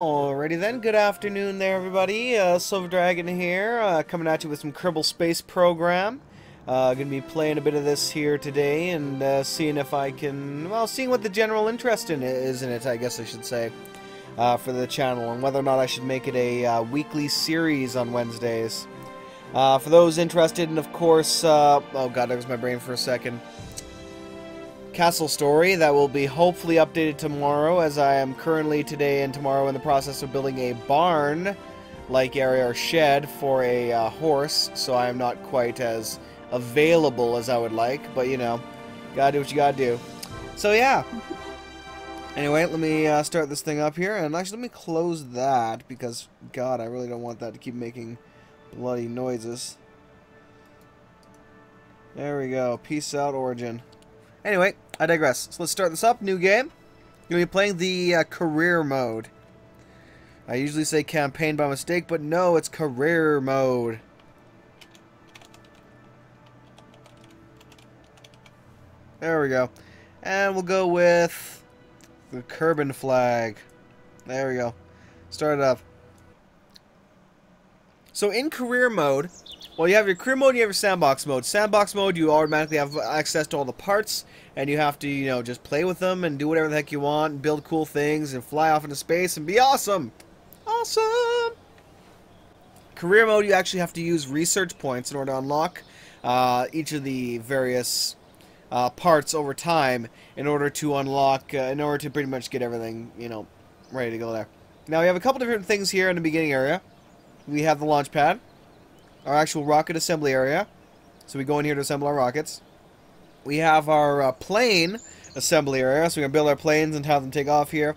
Alrighty then, good afternoon there everybody, Silver Dragon here, coming at you with some Kerbal Space Program. Gonna be playing a bit of this here today and seeing if I can, well, seeing what the general interest is in it, I guess I should say, for the channel, and whether or not I should make it a weekly series on Wednesdays. For those interested, and of course, oh god, there was my brain for a second. Castle story that will be hopefully updated tomorrow, as I am currently today and tomorrow in the process of building a barn like area or shed for a horse, so I am not quite as available as I would like, but you know, gotta do what you gotta do. So yeah, anyway, let me start this thing up here, and actually let me close that because god, I really don't want that to keep making bloody noises. There we go, peace out, Origin. Anyway, I digress. So let's start this up. New game. You'll be playing the career mode. I usually say campaign by mistake, but no, it's career mode. There we go. And we'll go with the Kerbal flag. There we go. Start it up. So in career mode, well, you have your career mode and you have your sandbox mode. Sandbox mode, you automatically have access to all the parts, and you have to, you know, just play with them and do whatever the heck you want, and build cool things, and fly off into space, and be awesome! Awesome! Career mode, you actually have to use research points in order to unlock each of the various parts over time, in order to unlock, in order to pretty much get everything, you know, ready to go there. Now, we have a couple different things here in the beginning area. We have the launch pad, our actual rocket assembly area, so we go in here to assemble our rockets. We have our plane assembly area, so we're going to build our planes and have them take off here.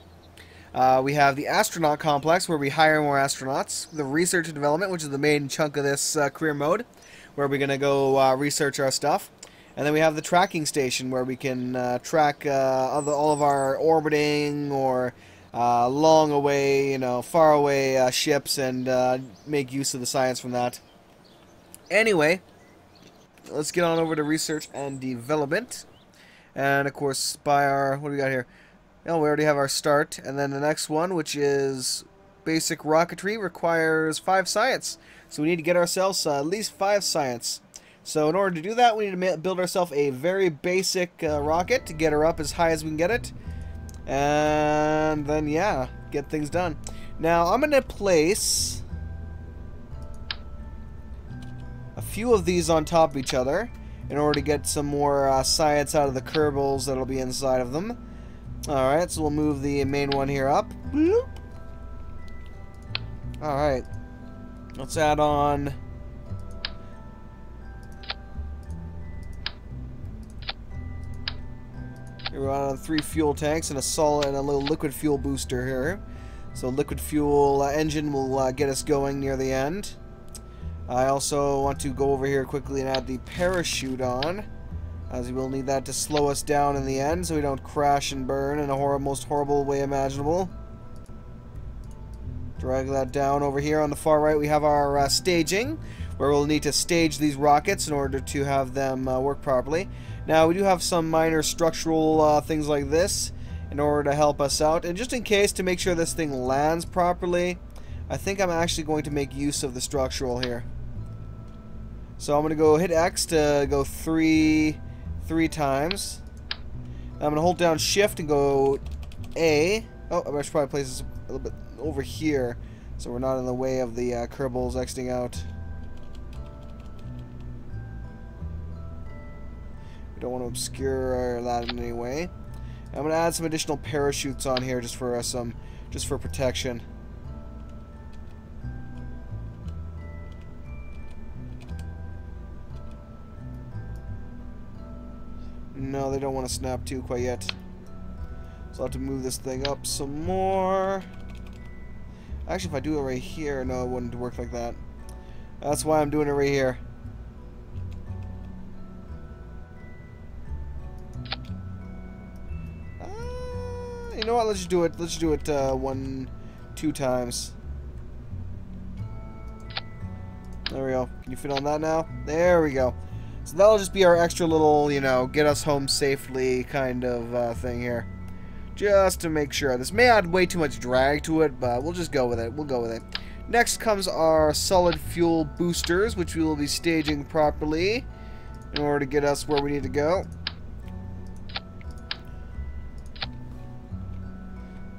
We have the astronaut complex, where we hire more astronauts. The research and development, which is the main chunk of this career mode, where we're going to go research our stuff. And then we have the tracking station, where we can track all of our orbiting or long away, you know, far away ships, and make use of the science from that. Anyway, let's get on over to research and development. And of course, by our, what do we got here? Oh, we already have our start. And then the next one, which is basic rocketry, requires 5 science. So we need to get ourselves at least 5 science. So in order to do that, we need to build ourselves a very basic rocket to get her up as high as we can get it. And then, yeah, get things done. Now, I'm going to place a few of these on top of each other in order to get some more science out of the Kerbals that'll be inside of them. Alright, so we'll move the main one here up. Alright, let's add on we're on 3 fuel tanks and a solid and a little liquid fuel booster here. So liquid fuel engine will get us going near the end. I also want to go over here quickly and add the parachute on, as we will need that to slow us down in the end so we don't crash and burn in a most horrible way imaginable. Drag that down. Over here on the far right we have our staging, where we'll need to stage these rockets in order to have them work properly. Now, we do have some minor structural things like this in order to help us out, and just in case, to make sure this thing lands properly, I think I'm actually going to make use of the structural here. So I'm going to go hit X to go three times. I'm going to hold down Shift and go A. Oh, I should probably place this a little bit over here so we're not in the way of the Kerbals exiting out. We don't want to obscure that in any way. I'm going to add some additional parachutes on here just for protection. No, they don't want to snap to quite yet. So I'll have to move this thing up some more. Actually, if I do it right here, no, it wouldn't work like that. That's why I'm doing it right here. You know what? Let's just do it. Let's do it 2 times. There we go. Can you fit on that now? There we go. So that'll just be our extra little, you know, get us home safely kind of thing here. just to make sure. This may add way too much drag to it, but we'll just go with it. We'll go with it. Next comes our solid fuel boosters, which we will be staging properly in order to get us where we need to go.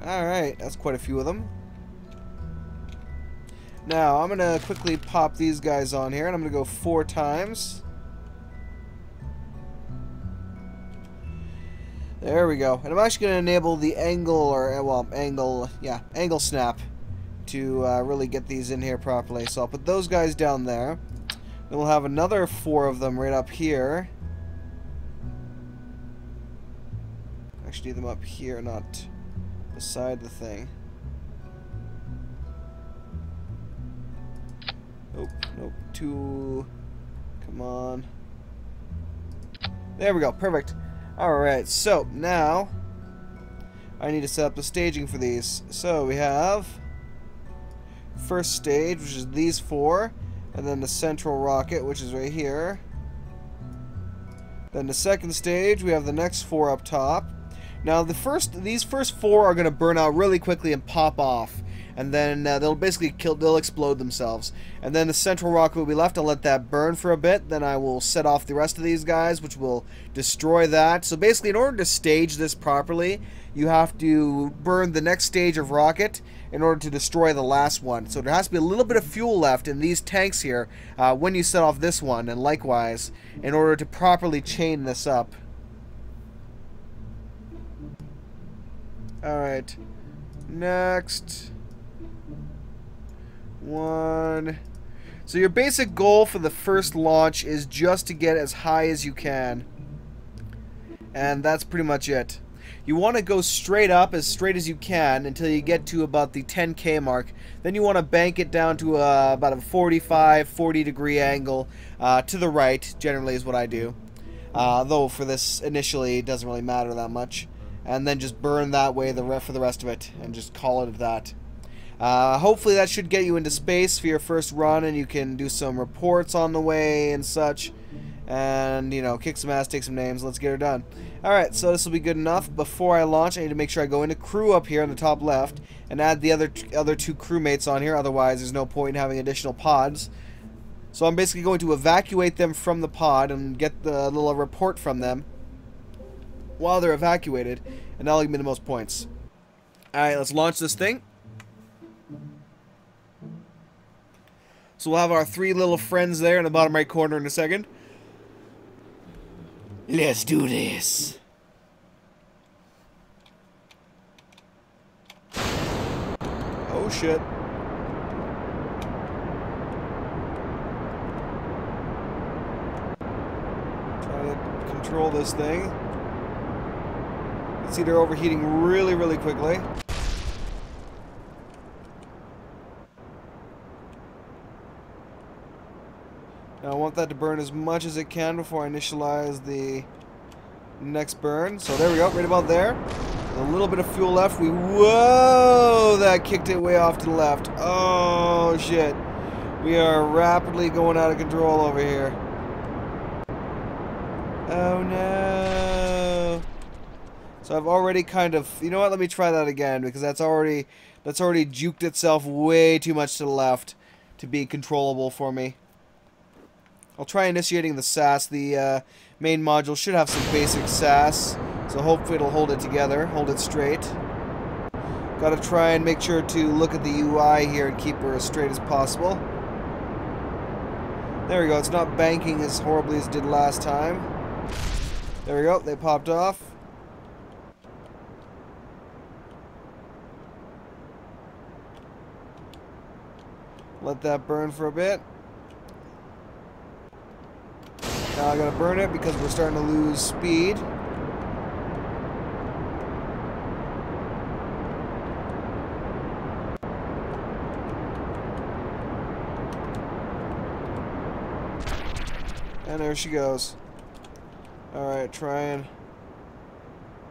Alright, that's quite a few of them. Now, I'm going to quickly pop these guys on here, and I'm going to go 4 times. There we go. And I'm actually going to enable the angle, or, well, angle snap to really get these in here properly. So I'll put those guys down there. Then we'll have another 4 of them right up here. Actually, them up here, not beside the thing. Nope, nope, 2. Come on. There we go, perfect. Alright, so now I need to set up the staging for these. So we have first stage, which is these 4, and then the central rocket, which is right here. Then the second stage, we have the next 4 up top. Now these first 4 are going to burn out really quickly and pop off. And then they'll basically they'll explode themselves. And then the central rocket will be left. I'll let that burn for a bit. Then I will set off the rest of these guys, which will destroy that. So basically, in order to stage this properly, you have to burn the next stage of rocket in order to destroy the last one. So there has to be a little bit of fuel left in these tanks here when you set off this one, and likewise, in order to properly chain this up. Alright. Next. 1. So your basic goal for the first launch is just to get as high as you can. And that's pretty much it. You want to go straight up as straight as you can until you get to about the 10K mark. Then you want to bank it down to about a 40 degree angle to the right, generally is what I do. Though for this initially it doesn't really matter that much. And then just burn that way for the rest of it and just call it that. Hopefully that should get you into space for your first run, and you can do some reports on the way and such, and, you know, kick some ass, take some names. Let's get her done. Alright, so this will be good enough. Before I launch, I need to make sure I go into crew up here on the top left and add the other 2 crewmates on here. Otherwise there's no point in having additional pods. So I'm basically going to evacuate them from the pod and get the little report from them while they're evacuated, and that'll give me the most points. Alright, let's launch this thing. So we'll have our 3 little friends there in the bottom right corner in a second. Let's do this. Oh shit. Trying to control this thing. You can see they're overheating really, really quickly. Now I want that to burn as much as it can before I initialize the next burn. So there we go, right about there. A little bit of fuel left. Whoa! That kicked it way off to the left. Oh shit. We are rapidly going out of control over here. Oh no. So I've already kind of, you know what, let me try that again, because that's already juked itself way too much to the left to be controllable for me. I'll try initiating the SAS. The main module should have some basic SAS, so hopefully it'll hold it together, hold it straight. Gotta try and make sure to look at the UI here and keep her as straight as possible. There we go, it's not banking as horribly as it did last time. There we go, they popped off. Let that burn for a bit. Now I gotta burn it because we're starting to lose speed. And there she goes. Alright, try and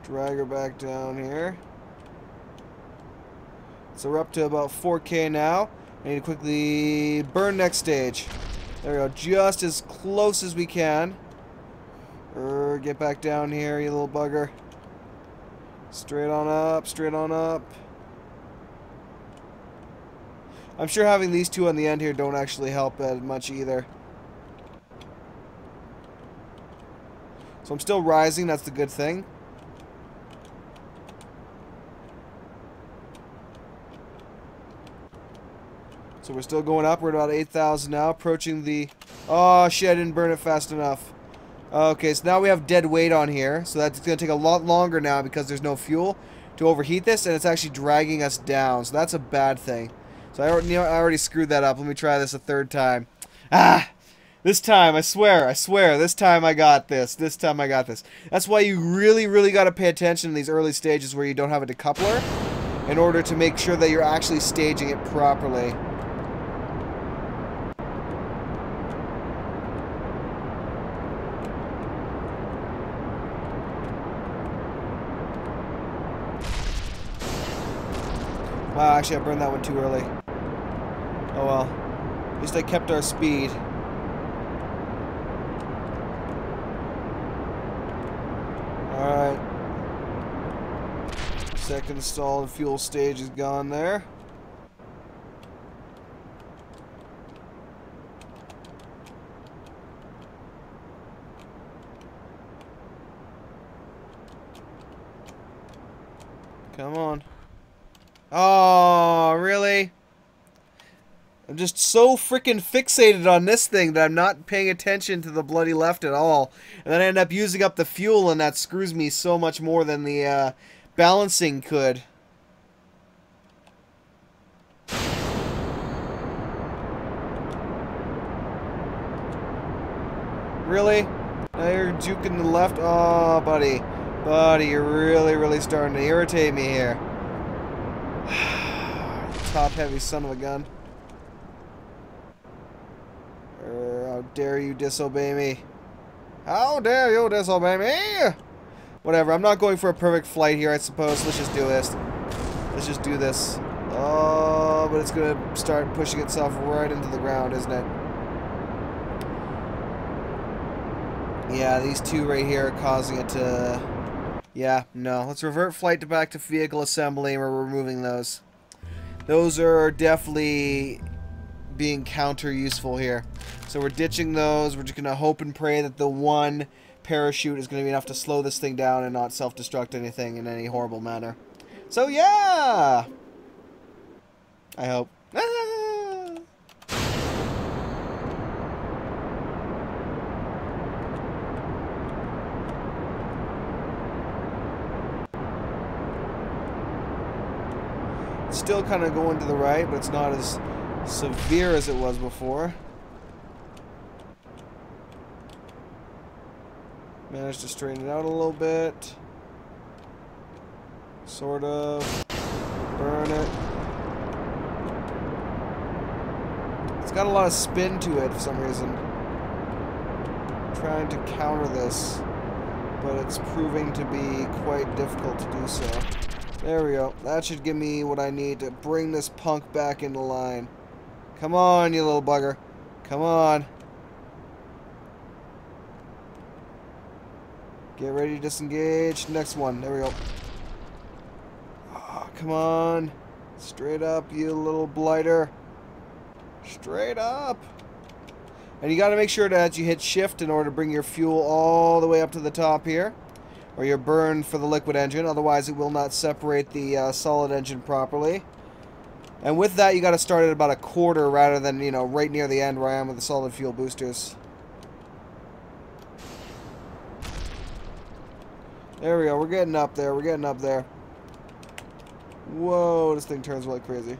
drag her back down here. So we're up to about 4K now. I need to quickly burn next stage. There we go, just as close as we can. Get back down here, you little bugger. Straight on up, straight on up. I'm sure having these two on the end here don't actually help much either. So I'm still rising, that's the good thing. So we're still going up, we're at about 8,000 now, approaching the... Oh shit, I didn't burn it fast enough. Okay, so now we have dead weight on here, so that's going to take a lot longer now because there's no fuel to overheat this, and it's actually dragging us down, so that's a bad thing. So I already screwed that up. Let me try this a third time. Ah! This time, I swear, this time I got this. This time I got this. That's why you really, really got to pay attention in these early stages where you don't have a decoupler in order to make sure that you're actually staging it properly. Wow, actually I burned that one too early. Oh well. At least I kept our speed. Alright. Second stalled fuel stage is gone there. Come on. Oh, really? I'm just so freaking fixated on this thing that I'm not paying attention to the bloody left at all. And then I end up using up the fuel, and that screws me so much more than the balancing could. Really? Now you're juking the left? Oh, buddy. Buddy, you're really, really starting to irritate me here. Top-heavy son of a gun. How dare you disobey me? How dare you disobey me? Whatever, I'm not going for a perfect flight here, I suppose. Let's just do this. Let's just do this. Oh, but it's going to start pushing itself right into the ground, isn't it? Yeah, these two right here are causing it to... Yeah, no. Let's revert flight to back to vehicle assembly, and we're removing those. Those are definitely being counter-useful here. So we're ditching those. We're just going to hope and pray that the one parachute is going to be enough to slow this thing down and not self-destruct anything in any horrible manner. So, yeah! I hope. Still kind of going to the right, but it's not as severe as it was before. Managed to straighten it out a little bit. Sort of. Burn it. It's got a lot of spin to it for some reason. I'm trying to counter this, but it's proving to be quite difficult to do so. There we go. That should give me what I need to bring this punk back into line. Come on, you little bugger. Come on. Get ready to disengage. Next one. There we go. Oh, come on. Straight up, you little blighter. Straight up. And you got to make sure that you hit shift in order to bring your fuel all the way up to the top here. Or your burn for the liquid engine, otherwise it will not separate the solid engine properly. And with that, you got to start at about a quarter rather than, you know, right near the end where I am with the solid fuel boosters. There we go, we're getting up there, we're getting up there. Whoa, this thing turns like crazy.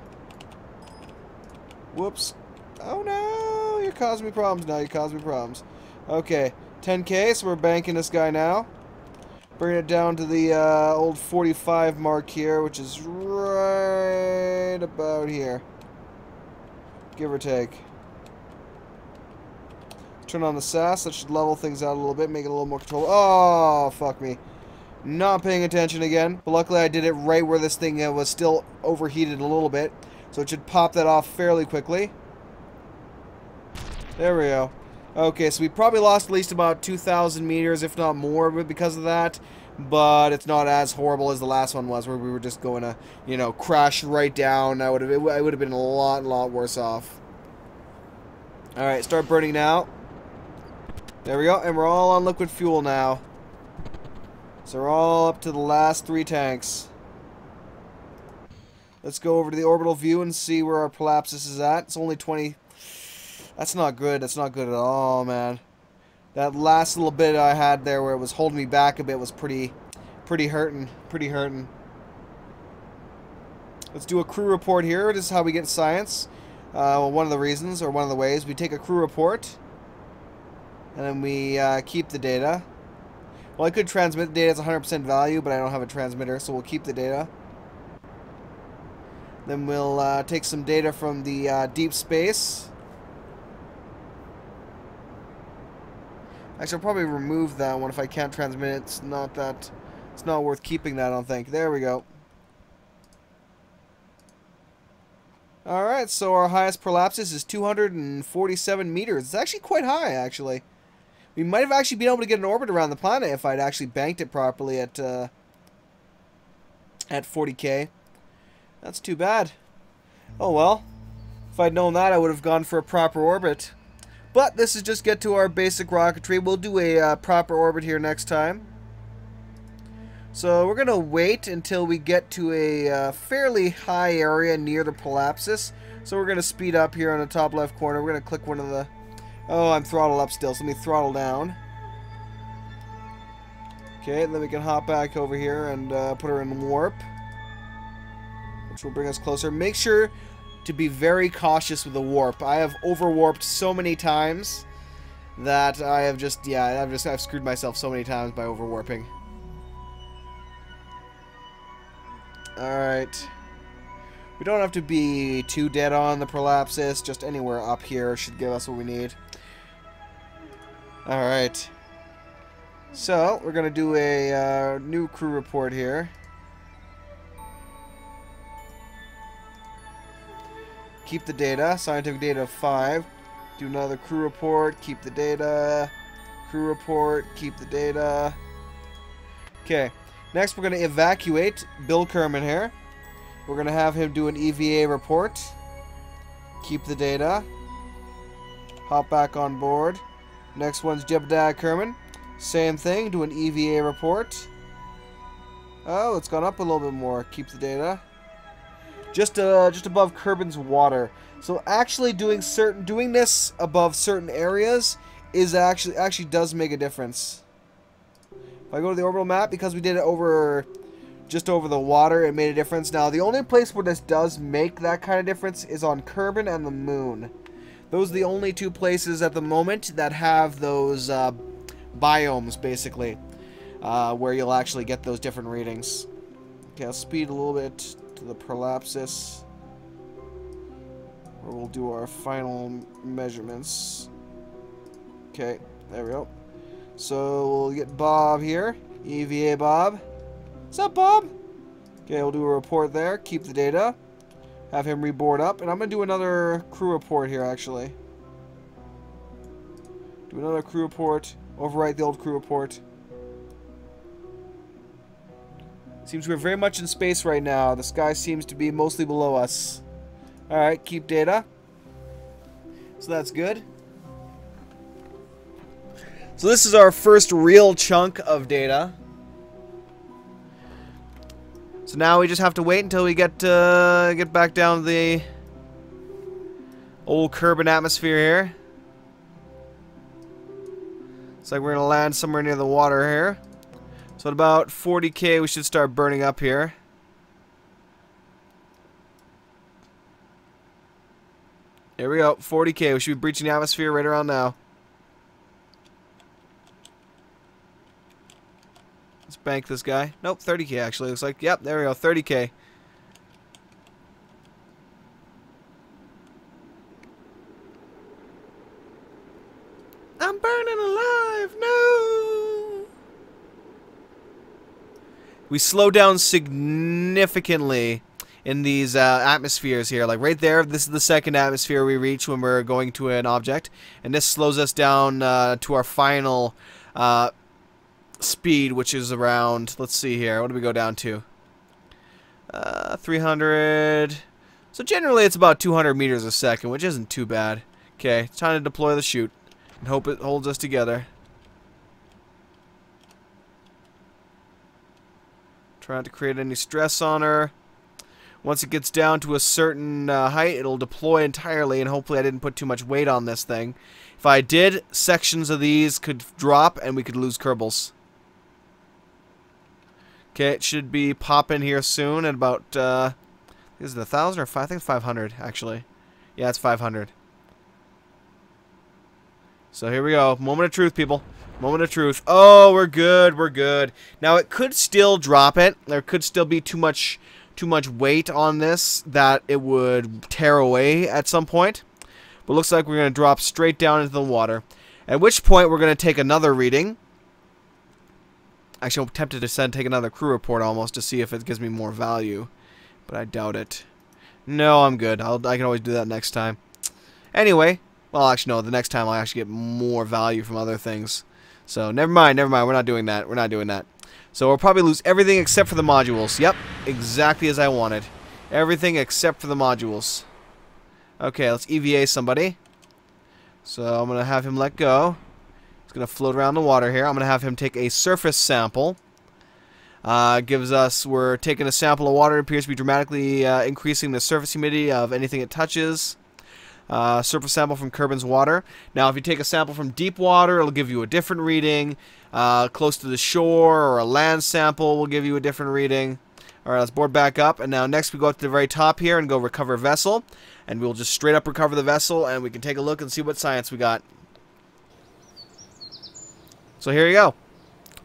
Whoops. Oh no, you're causing me problems now, you're causing me problems. Okay, 10K, so we're banking this guy now. Bring it down to the old 45 mark here, which is right about here. Give or take. Turn on the SAS. That should level things out a little bit, make it a little more controllable. Oh, fuck me. Not paying attention again. But luckily I did it right where this thing was still overheated a little bit. So it should pop that off fairly quickly. There we go. Okay, so we probably lost at least about 2,000 meters, if not more, because of that. but it's not as horrible as the last one was, where we were just going to, you know, I would have been a lot worse off. All right, start burning now. There we go, and we're all on liquid fuel now. So we're all up to the last 3 tanks. Let's go over to the orbital view and see where our prolapsus is at. It's only 20. That's not good. That's not good at all, man. That last little bit I had there where it was holding me back a bit was pretty hurting. Pretty hurting. Let's do a crew report here. This is how we get science. One of the reasons, or one of the ways, we take a crew report, and then we keep the data. Well, I could transmit the data as 100% value, but I don't have a transmitter, so we'll keep the data. Then we'll take some data from the deep space. Actually, I'll probably remove that one if I can't transmit it. It's not worth keeping that, I don't think. There we go. Alright, so our highest prolapsus is 247 meters. It's actually quite high, actually. We might have actually been able to get an orbit around the planet if I'd actually banked it properly at 40K. That's too bad. Oh well. If I'd known that, I would have gone for a proper orbit. But this is just get to our basic rocketry. We'll do a proper orbit here next time. So we're going to wait until we get to a fairly high area near the prolapsus. So we're going to speed up here on the top left corner. We're going to click one of the... Oh, I'm throttled up still, so let me throttle down. Okay, then we can hop back over here and put her in warp, which will bring us closer. Make sure to be very cautious with the warp. I have over-warped so many times that I have just... Yeah, I've screwed myself so many times by over-warping. Alright. We don't have to be too dead on the prolapsus. Just anywhere up here should give us what we need. Alright. So, we're going to do a new crew report here. Keep the data. Scientific data of 5. Do another crew report. Keep the data. Crew report. Keep the data. Okay. Next, we're going to evacuate Bill Kerman here. We're going to have him do an EVA report. Keep the data. Hop back on board. Next one's Jebediah Kerman. Same thing, do an EVA report. Oh, it's gone up a little bit more. Keep the data. Just above Kerbin's water. So actually doing this above certain areas is actually does make a difference. If I go to the orbital map, because we did it just over the water, it made a difference. Now, the only place where this does make that kind of difference is on Kerbin and the moon. Those are the only 2 places at the moment that have those biomes, basically, where you'll actually get those different readings. Okay, I'll speed a little bit to the prolapsus, where we'll do our final measurements. Okay, there we go. So we'll get Bob here. EVA Bob. What's up, Bob? Okay, we'll do a report there. Keep the data. Have him reboard up. And I'm going to do another crew report here, actually. Do another crew report. Overwrite the old crew report. Seems we're very much in space right now. The sky seems to be mostly below us. Alright, keep data. So that's good. So this is our first real chunk of data. So now we just have to wait until we get back down the old Kerbin atmosphere here. Looks like we're gonna land somewhere near the water here. So at about 40K we should start burning up here. Here we go, 40K. We should be breaching the atmosphere right around now. Let's bank this guy. Nope, 30K actually. Looks like, yep, there we go, 30K. I'm burning alive, no! We slow down significantly in these atmospheres here. Like right there, this is the second atmosphere we reach when we're going to an object. And this slows us down to our final speed, which is around, let's see here, what do we go down to? 300. So generally it's about 200 meters a second, which isn't too bad. Okay, it's time to deploy the chute and hope it holds us together. Try not to create any stress on her. Once it gets down to a certain height, it'll deploy entirely, and hopefully I didn't put too much weight on this thing. If I did, sections of these could drop and we could lose Kerbals. Okay, it should be popping here soon at about, is it 1,000 or 5? I think it's 500, actually. Yeah, it's 500. So here we go. Moment of truth, people. Moment of truth. Oh, we're good. We're good. Now, it could still drop it. There could still be too much weight on this that it would tear away at some point. But looks like we're going to drop straight down into the water. At which point, we're going to take another reading. Actually, I'm tempted to take another crew report almost to see if it gives me more value. But I doubt it. No, I'm good. I can always do that next time. Anyway, well, actually, no. The next time I'll actually get more value from other things. So, never mind. Never mind. We're not doing that. We're not doing that. So, we'll probably lose everything except for the modules. Yep, exactly as I wanted. Everything except for the modules. Okay, let's EVA somebody. So, I'm going to have him let go. He's going to float around the water here. I'm going to have him take a surface sample. Gives us, we're taking a sample of water. It appears to be dramatically increasing the surface humidity of anything it touches. Surface sample from Kerbal's water. Now, if you take a sample from deep water, it'll give you a different reading. Close to the shore or a land sample will give you a different reading. Alright, let's board back up. And now next we go up to the very top here and go recover vessel. And we'll just straight up recover the vessel and we can take a look and see what science we got. So here you go.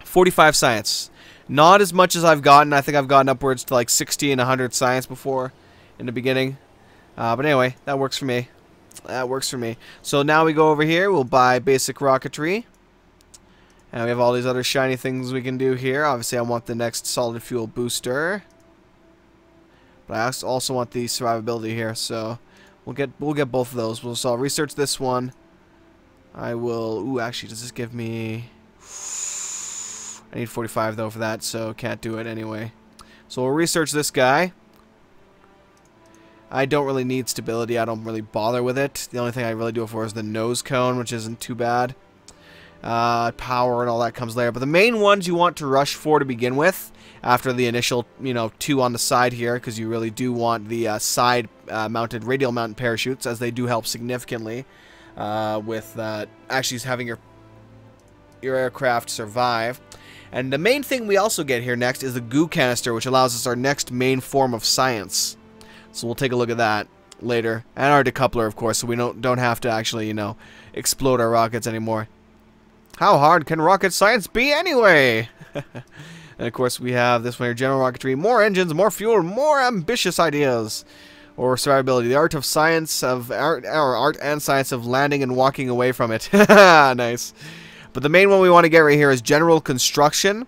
45 science. Not as much as I've gotten. I think I've gotten upwards to like 60 and 100 science before in the beginning. But anyway, that works for me. That works for me. So now we go over here. We'll buy basic rocketry. And we have all these other shiny things we can do here. Obviously, I want the next solid fuel booster. But I also want the survivability here. So we'll get both of those. So I'll research this one. I will. Ooh, actually, does this give me? I need 45 though for that, so can't do it anyway. So we'll research this guy. I don't really need stability. I don't really bother with it. The only thing I really do it for is the nose cone, which isn't too bad. Power and all that comes later. But the main ones you want to rush for to begin with, after the initial, two on the side here, because you really do want the side mounted, radial mounted parachutes, as they do help significantly with actually having your aircraft survive. And the main thing we also get here next is the goo canister, which allows us our next main form of science. So we'll take a look at that later. And our decoupler, of course, so we don't have to actually, explode our rockets anymore. How hard can rocket science be anyway? And of course we have this one here, general rocketry, more engines, more fuel, more ambitious ideas. Or survivability, the art of science of art and science of landing and walking away from it. Nice. But the main one we want to get right here is general construction.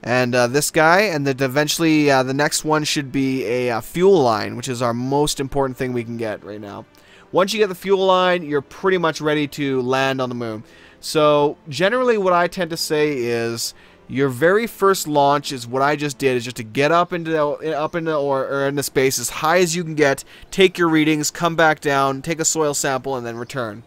And this guy, and then eventually the next one should be a fuel line, which is our most important thing we can get right now. Once you get the fuel line, you're pretty much ready to land on the moon. So generally what I tend to say is your very first launch is what I just did, is just to get up into the space as high as you can get, take your readings, come back down, take a soil sample, and then return.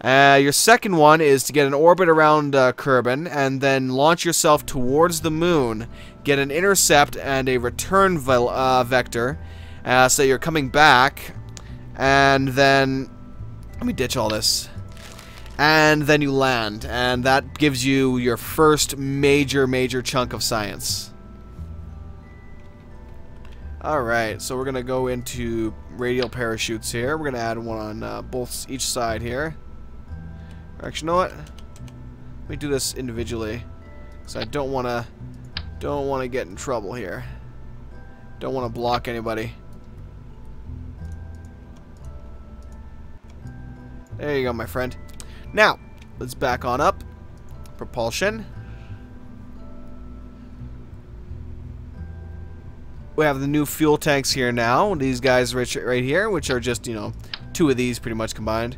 Your second one is to get an orbit around Kerbal and then launch yourself towards the moon, get an intercept and a return vector, so you're coming back, and then let me ditch all this. And then you land, and that gives you your first major chunk of science. Alright, so we're going to go into radial parachutes here. We're going to add one on each side here. Actually, you know what? Let me do this individually, because I don't want to get in trouble here. Don't want to block anybody. There you go, my friend. Now, let's back on up. Propulsion. We have the new fuel tanks here now. These guys right here, which are just, two of these pretty much combined.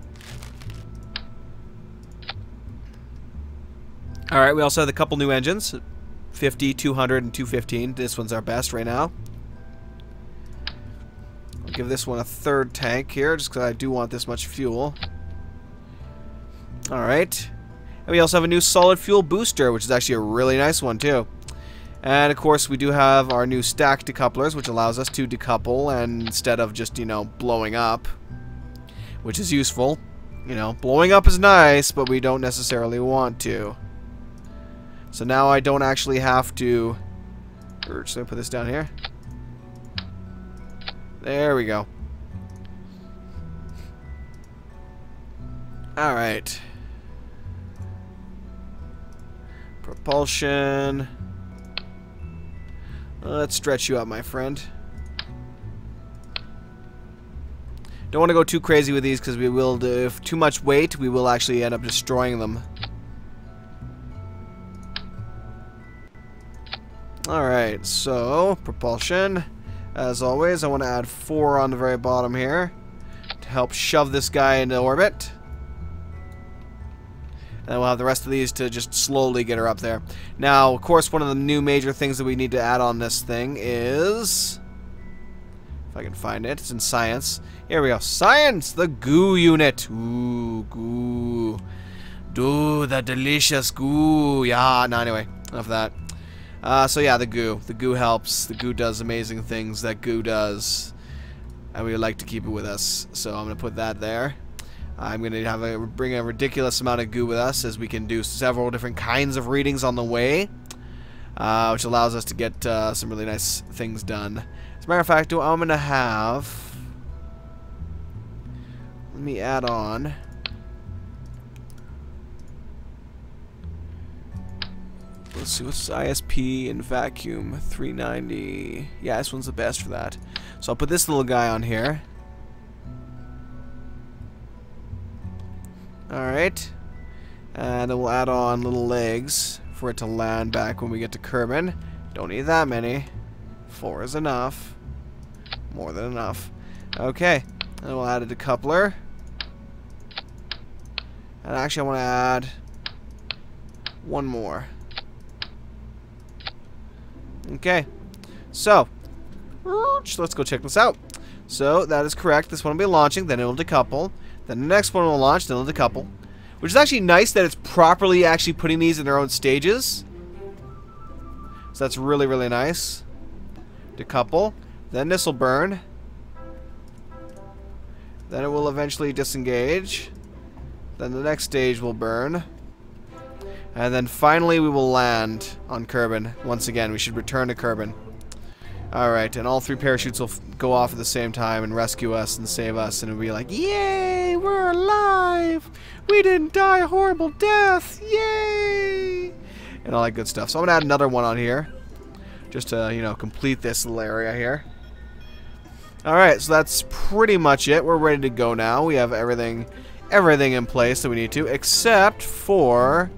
Alright, we also have a couple new engines. 50, 200, and 215. This one's our best right now. I'll give this one a third tank here, just because I do want this much fuel. Alright. And we also have a new solid fuel booster, which is actually a really nice one, too. And, of course, we do have our new stack decouplers, which allows us to decouple and instead of just, you know, blowing up, which is useful. You know, blowing up is nice, but we don't necessarily want to. So now I don't actually have to... Just gonna put this down here. There we go. Alright. Propulsion. Let's stretch you out, my friend. Don't want to go too crazy with these because we will do, if too much weight, we will actually end up destroying them. Alright, so propulsion. As always, I want to add 4 on the very bottom here to help shove this guy into orbit. And we'll have the rest of these to just slowly get her up there. Now, of course, one of the new major things that we need to add on this thing is... If I can find it, it's in science. Here we go. Science! The goo unit. Ooh, goo. Do the delicious goo. Yeah, no, anyway. Enough of that. So yeah, the goo. The goo helps. The goo does amazing things that goo does. And we would like to keep it with us. So I'm going to put that there. I'm going to bring a ridiculous amount of goo with us as we can do several different kinds of readings on the way. Which allows us to get some really nice things done. As a matter of fact, I'm going to have... Let me add on... Let's see, what's ISP and vacuum? 390. Yeah, this one's the best for that. So I'll put this little guy on here. Alright. And then we'll add on little legs for it to land back when we get to Kerbal. Don't need that many. 4 is enough. More than enough. Okay. And we'll add a decoupler. And actually I want to add one more. Okay, so let's go check this out. So that is correct. This one will be launching, then it will decouple. Then the next one will launch, then it'll decouple. Which is actually nice that it's properly actually putting these in their own stages. So that's really, really nice. Decouple. Then this will burn. Then it will eventually disengage. Then the next stage will burn. And then finally we will land on Kerbal. Once again, we should return to Kerbal. Alright, and all 3 parachutes will go off at the same time and rescue us and save us. And it'll be like, yay, we're alive! We didn't die a horrible death! Yay! And all that good stuff. So I'm going to add another one on here. Just to, you know, complete this little area here. Alright, so that's pretty much it. We're ready to go now. We have everything in place that we need to, except for...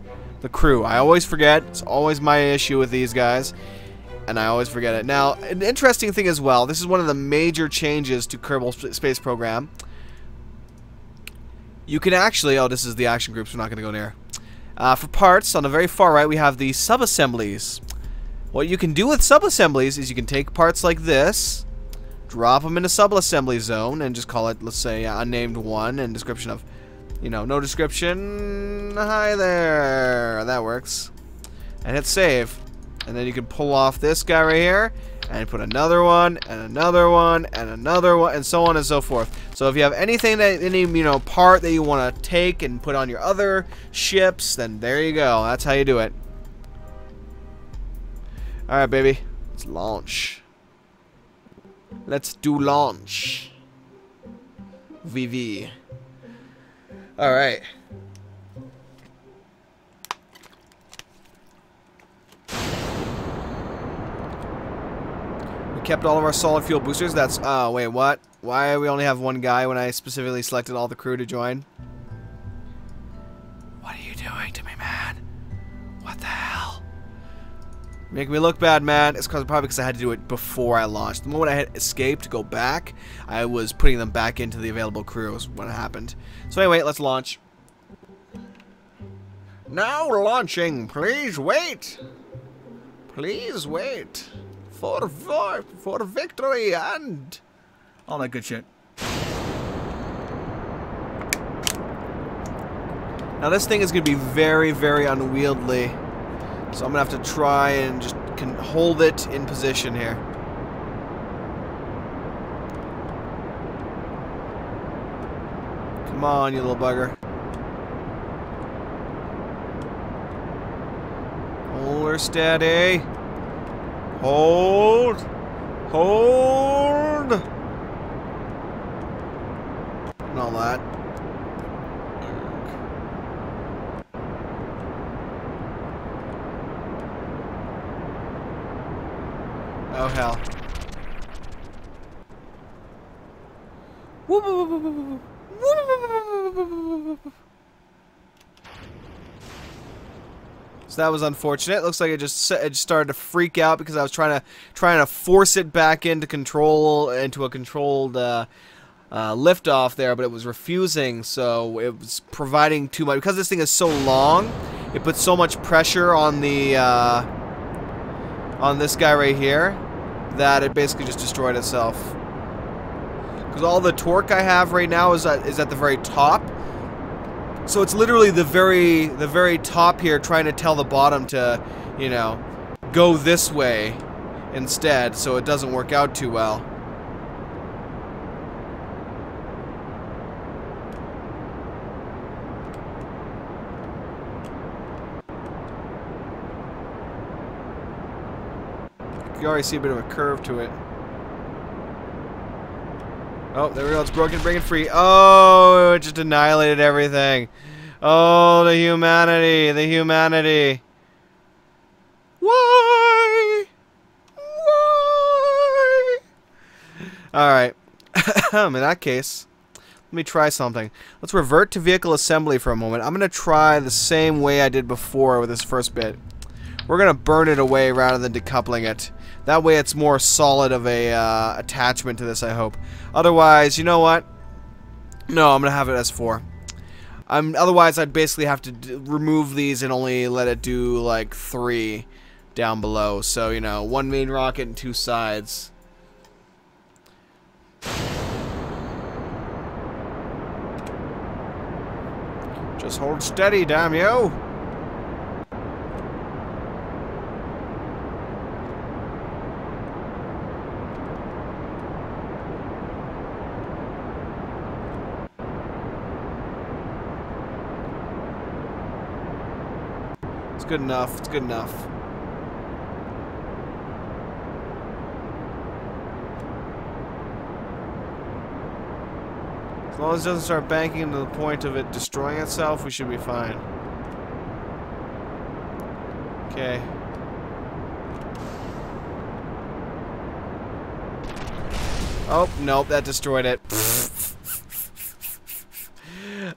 the crew. I always forget. It's always my issue with these guys. And I always forget it. Now, an interesting thing as well. This is one of the major changes to Kerbal Space Program. You can actually... Oh, this is the action groups. We're not going to go near. For parts, on the very far right, we have the sub-assemblies. What you can do with sub-assemblies is you can take parts like this, drop them in a sub-assembly zone, and just call it, let's say, unnamed 1, and description of... You know, no description. Hi there. That works. And hit save. And then you can pull off this guy right here. And put another one, and another one, and another one, and so on and so forth. So if you have anything that, any, you know, part that you want to take and put on your other ships, then there you go. That's how you do it. Alright, baby. Let's launch. Let's do launch. VV. Alright. We kept all of our solid fuel boosters. That's... Oh, wait, what? Why do we only have one guy when I specifically selected all the crew to join? What are you doing to me, man? What the hell? Make me look bad, man. It's probably because I had to do it before I launched. The moment I hit escape to go back, I was putting them back into the available crews when it happened. So anyway, let's launch. Now launching. Please wait. Please wait. For victory and all that good shit. Now this thing is going to be very, very unwieldy. So I'm going to have to try and just hold it in position here. Come on, you little bugger. Hold her steady. Hold. Hold. And all that. Oh hell. So that was unfortunate. Looks like it just started to freak out because I was trying to force it back into a controlled liftoff there, but it was refusing. So it was providing too much because this thing is so long. It puts so much pressure on the on this guy right here that it basically just destroyed itself. Because all the torque I have right now is at the very top. So it's literally the very top here trying to tell the bottom to, you know, go this way instead, so it doesn't work out too well. You already see a bit of a curve to it. Oh, there we go. It's broken, breaking free. Oh, it just annihilated everything. Oh, the humanity. The humanity. Why? Why? Alright. In that case, let me try something. Let's revert to vehicle assembly for a moment. I'm going to try the same way I did before with this first bit. We're going to burn it away rather than decoupling it. That way it's more solid of a attachment to this, I hope. Otherwise, you know what? No, I'm going to have it as 4. Otherwise, I'd basically have to remove these and only let it do, like, 3 down below. So, you know, 1 main rocket and 2 sides. Just hold steady, damn you! It's good enough. It's good enough. As long as it doesn't start banking to the point of it destroying itself, we should be fine. Okay. Oh, nope, that destroyed it.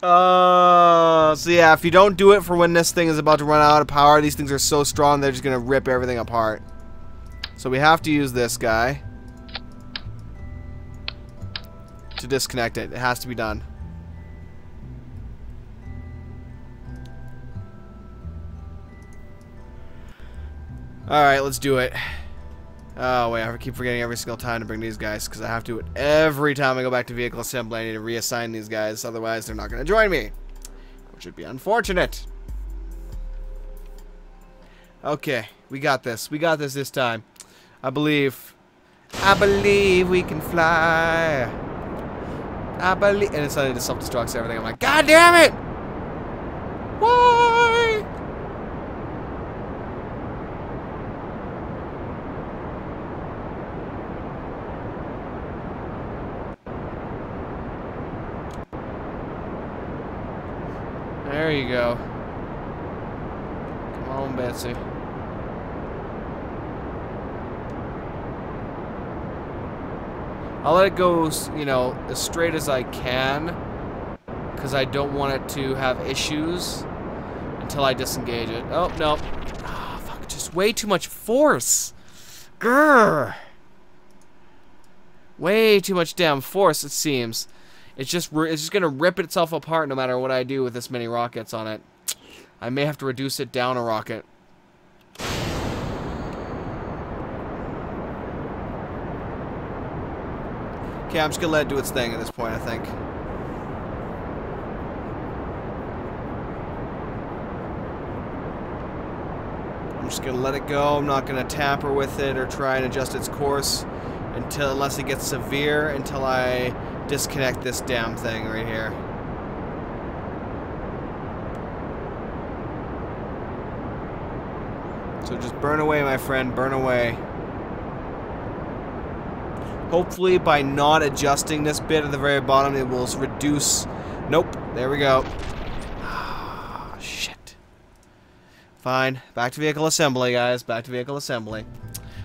So yeah, if you don't do it for when this thing is about to run out of power, these things are so strong they're just gonna rip everything apart. So we have to use this guy to disconnect it. It has to be done. Alright, let's do it. Oh wait, I keep forgetting every single time to bring these guys because I have to do it every time I go back to vehicle assembly. I need to reassign these guys, otherwise they're not going to join me, which would be unfortunate. Okay, we got this. We got this time. I believe we can fly. I believe, and it suddenly just self-destructs everything. I'm like, God damn it! Why? There you go. Come on, Betsy. I'll let it go, you know, as straight as I can, because I don't want it to have issues until I disengage it. Oh, no. Oh, fuck, just way too much force. Grrr. Way too much damn force, it seems. It's just gonna rip itself apart no matter what I do with this many rockets on it. I may have to reduce it down a rocket. Okay, I'm just gonna let it do its thing at this point, I think. I'm just gonna let it go. I'm not gonna tamper with it or try and adjust its course unless it gets severe, until I disconnect this damn thing right here. So just burn away, my friend, burn away. Hopefully by not adjusting this bit at the very bottom, it will reduce... Nope, there we go. Ah, shit. Fine, back to vehicle assembly, guys, back to vehicle assembly.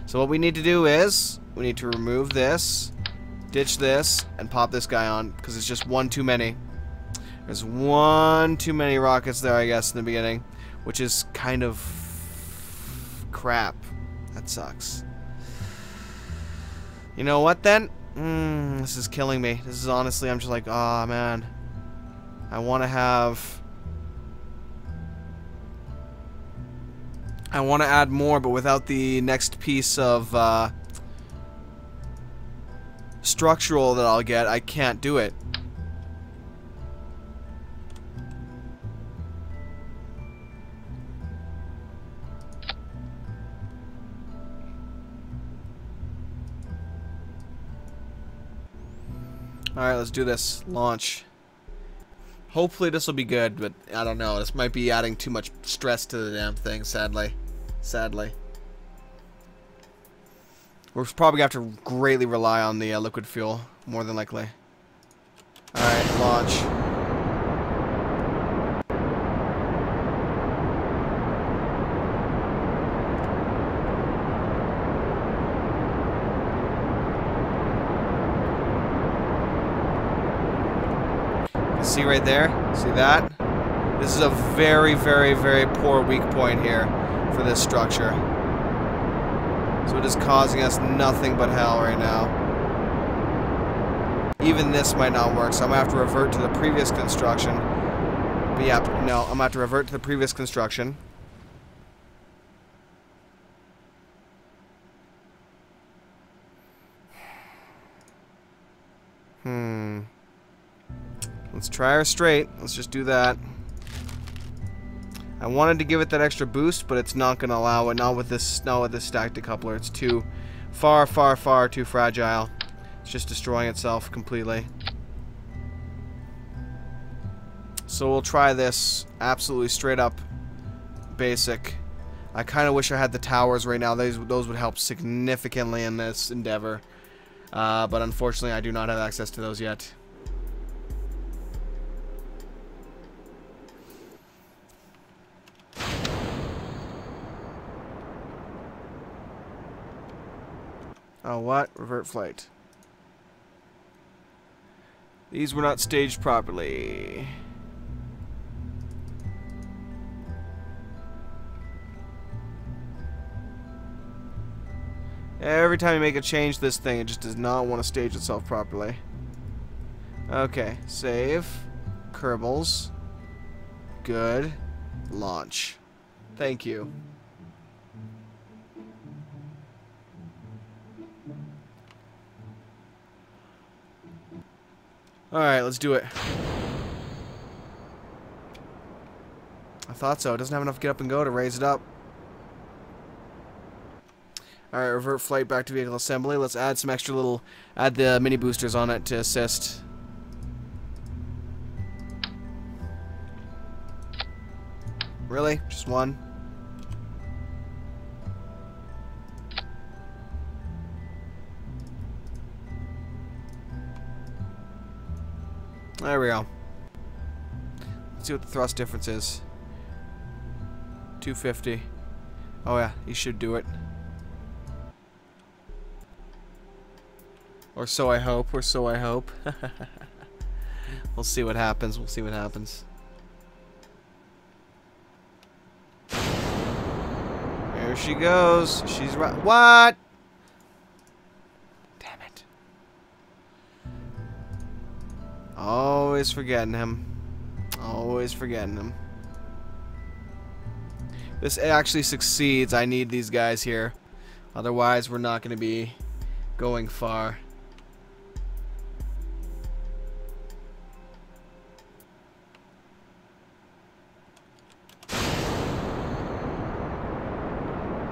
So what we need to do is, we need to remove this, ditch this, and pop this guy on, because it's just one too many. There's one too many rockets there, I guess, in the beginning, which is kind of crap. That sucks. You know what, then? This is killing me. This is honestly, I'm just like, oh, man. I want to have... I want to add more, but without the next piece of structural that I'll get, I can't do it. Alright, let's do this. Launch. Hopefully this will be good, but I don't know. This might be adding too much stress to the damn thing, sadly. Sadly. We're probably going to have to greatly rely on the liquid fuel, more than likely. Alright, launch. See right there? See that? This is a very, very, very poor weak point here for this structure. So it is causing us nothing but hell right now. Even this might not work, so I'm going to have to revert to the previous construction. But yeah, no, I'm going to have to revert to the previous construction. Let's try her straight. Let's just do that. I wanted to give it that extra boost, but it's not going to allow it. Not with this stacked decoupler. It's too far, far, far too fragile. It's just destroying itself completely. So we'll try this absolutely straight up basic. I kind of wish I had the towers right now. Those would help significantly in this endeavor. But unfortunately, I do not have access to those yet. Oh, what? Revert flight. These were not staged properly. Every time you make a change, this thing, it just does not want to stage itself properly. Okay, save. Kerbals. Good. Launch. Thank you. Alright, let's do it. I thought so. It doesn't have enough get up and go to raise it up. Alright, revert flight back to vehicle assembly. Let's add some extra little... Add the mini boosters on it to assist. Really? Just one? There we go. Let's see what the thrust difference is. 250. Oh yeah, you should do it. Or so I hope, or so I hope. We'll see what happens, we'll see what happens. There she goes. She's right. What? Damn it. Always forgetting him. Always forgetting him. this actually succeeds, I need these guys here. Otherwise, we're not going to be going far.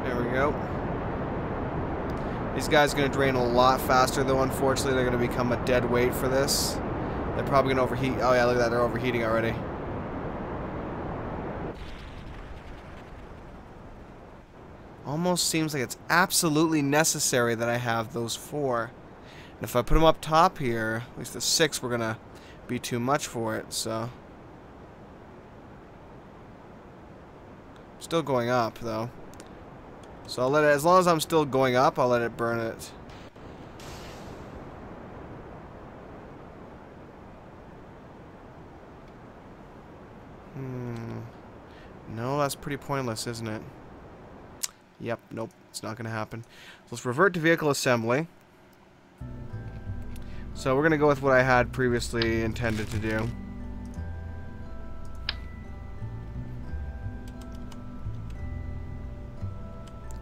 There we go. These guys are going to drain a lot faster, though. Unfortunately, they're going to become a dead weight for this. They're probably going to overheat. Oh, yeah, look at that. They're overheating already. Almost seems like it's absolutely necessary that I have those 4. And if I put them up top here, at least the 6, we're going to be too much for it, so. Still going up, though. So I'll let it, as long as I'm still going up, I'll let it burn it. No, that's pretty pointless, isn't it? Yep, nope, it's not going to happen. So let's revert to vehicle assembly. So we're going to go with what I had previously intended to do.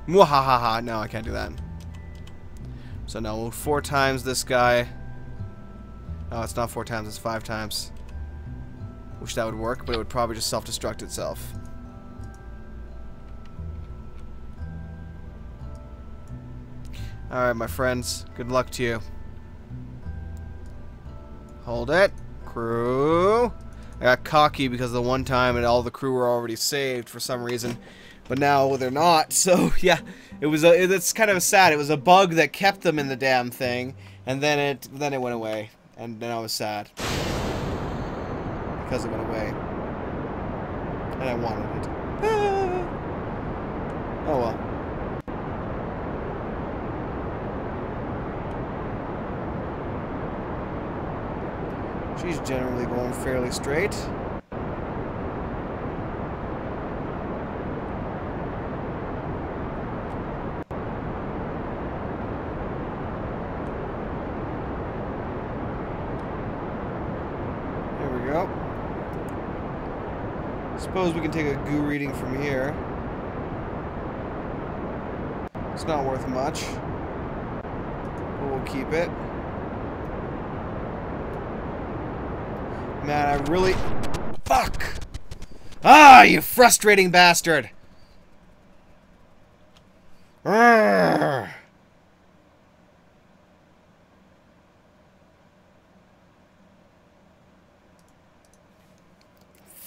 Mwahaha, no, I can't do that. So no, we'll 4 times this guy. Oh, it's not 4 times, it's 5 times. Wish that would work, but it would probably just self-destruct itself. Alright, my friends. Good luck to you. Hold it. Crew. I got cocky because the one time and all the crew were already saved for some reason. But now they're not. So, yeah. It's kind of sad. It was a bug that kept them in the damn thing. And then it went away. And then I was sad. Because it went away. And I wanted it. Oh well. She's generally going fairly straight. There we go. Suppose we can take a goo reading from here. It's not worth much, but we'll keep it. Man, I really... Fuck! Ah, you frustrating bastard! Urgh.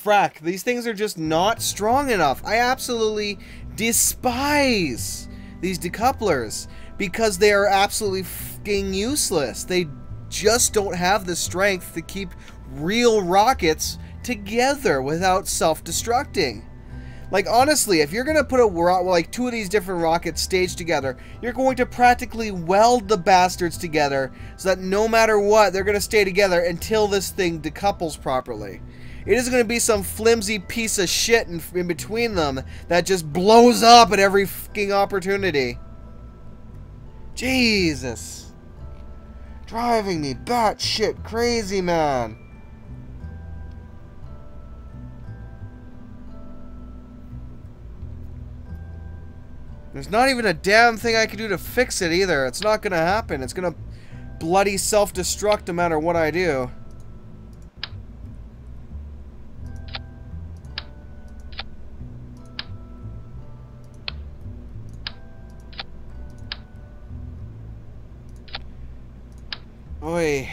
Frack, these things are just not strong enough. I absolutely despise these decouplers because they are absolutely fucking useless. They just don't have the strength to keep real rockets together without self-destructing. Like, honestly, if you're gonna put like 2 of these different rockets staged together, you're going to practically weld the bastards together so that no matter what, they're gonna stay together until this thing decouples properly. It isn't gonna be some flimsy piece of shit in between them that just blows up at every fucking opportunity. Jesus. Driving me batshit crazy, man. There's not even a damn thing I can do to fix it either. It's not gonna happen. It's gonna bloody self-destruct no matter what I do. Oy.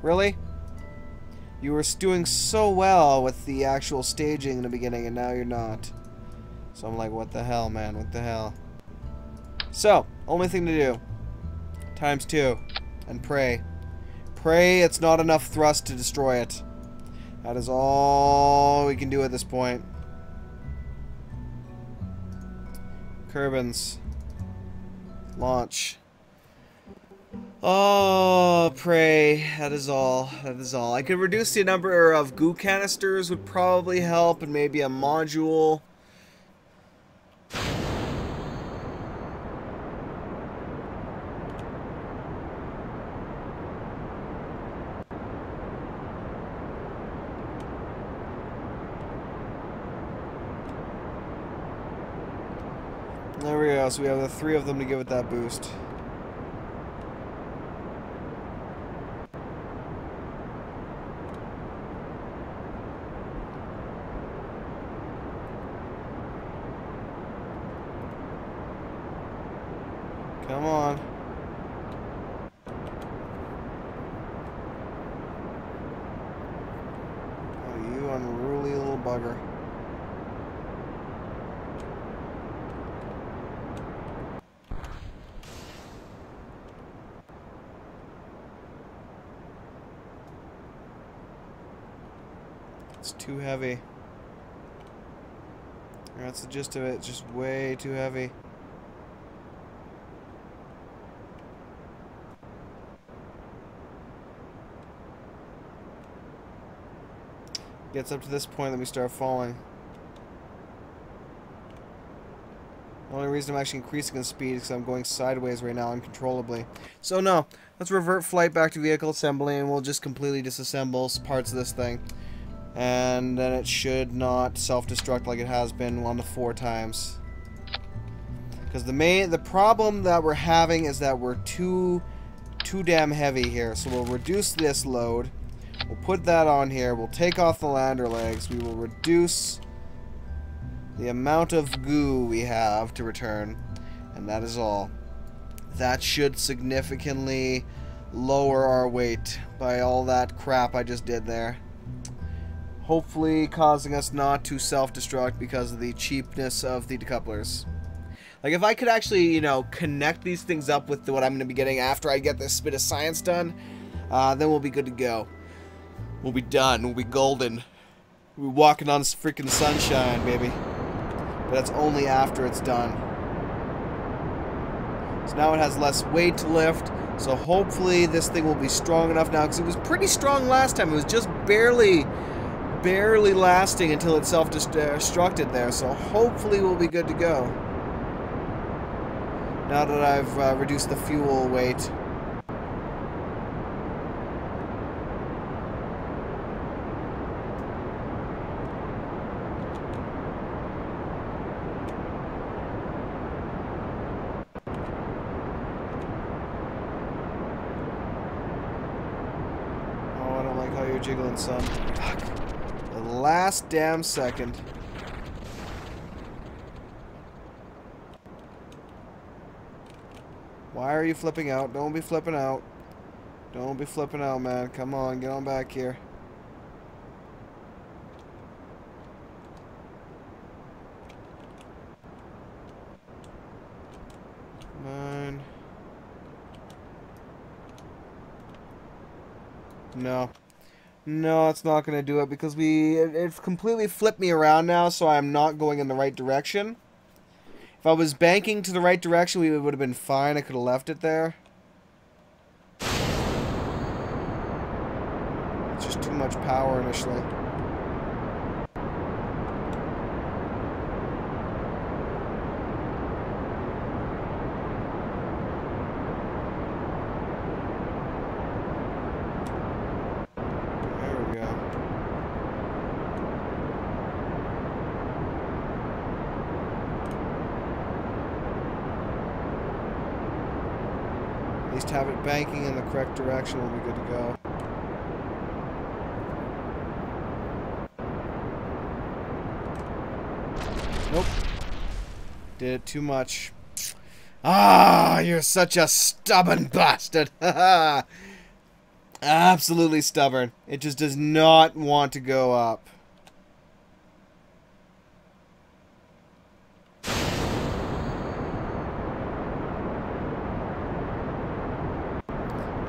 Really? You were doing so well with the actual staging in the beginning, and now you're not. So I'm like, what the hell, man? What the hell? So, only thing to do. ×2. And pray. Pray it's not enough thrust to destroy it. That is all we can do at this point. Kerbals. Launch. Oh, pray. That is all. That is all. I could reduce the number of goo canisters would probably help, and maybe a module. There we go. So we have the 3 of them to give it that boost. Come on. Oh, you unruly little bugger. It's too heavy. That's the gist of it. It's just way too heavy. Gets up to this point, let me start falling. The only reason I'm actually increasing in speed is because I'm going sideways right now uncontrollably. So no, let's revert flight back to vehicle assembly and we'll just completely disassemble parts of this thing. And then it should not self-destruct like it has been on the 4 times. Because the problem that we're having is that we're too damn heavy here. So we'll reduce this load. We'll put that on here. We'll take off the lander legs. We will reduce the amount of goo we have to return. And that is all. That should significantly lower our weight by all that crap I just did there. Hopefully causing us not to self-destruct because of the cheapness of the decouplers. Like, if I could actually, you know, connect these things up with what I'm going to be getting after I get this bit of science done, then we'll be good to go. We'll be done. We'll be golden. We'll be walking on freaking sunshine, baby. But that's only after it's done. So now it has less weight to lift. So hopefully this thing will be strong enough now, because it was pretty strong last time. It was just barely lasting until it self-destructed there. So hopefully we'll be good to go. Now that I've reduced the fuel weight. Oh, I don't like how you're jiggling, son. Fuck. The last damn second. Why are you flipping out? Don't be flipping out. Don't be flipping out, man. Come on, get on back here. Come on. No. No, it's not going to do it because it's completely flipped me around now, so I'm not going in the right direction. If I was banking to the right direction, we would have been fine. I could have left it there. It's just too much power initially. There we go. At least have it banking in the correct direction, we'll be good to go. Nope. Did it too much. Ah, you're such a stubborn bastard. Absolutely stubborn. It just does not want to go up.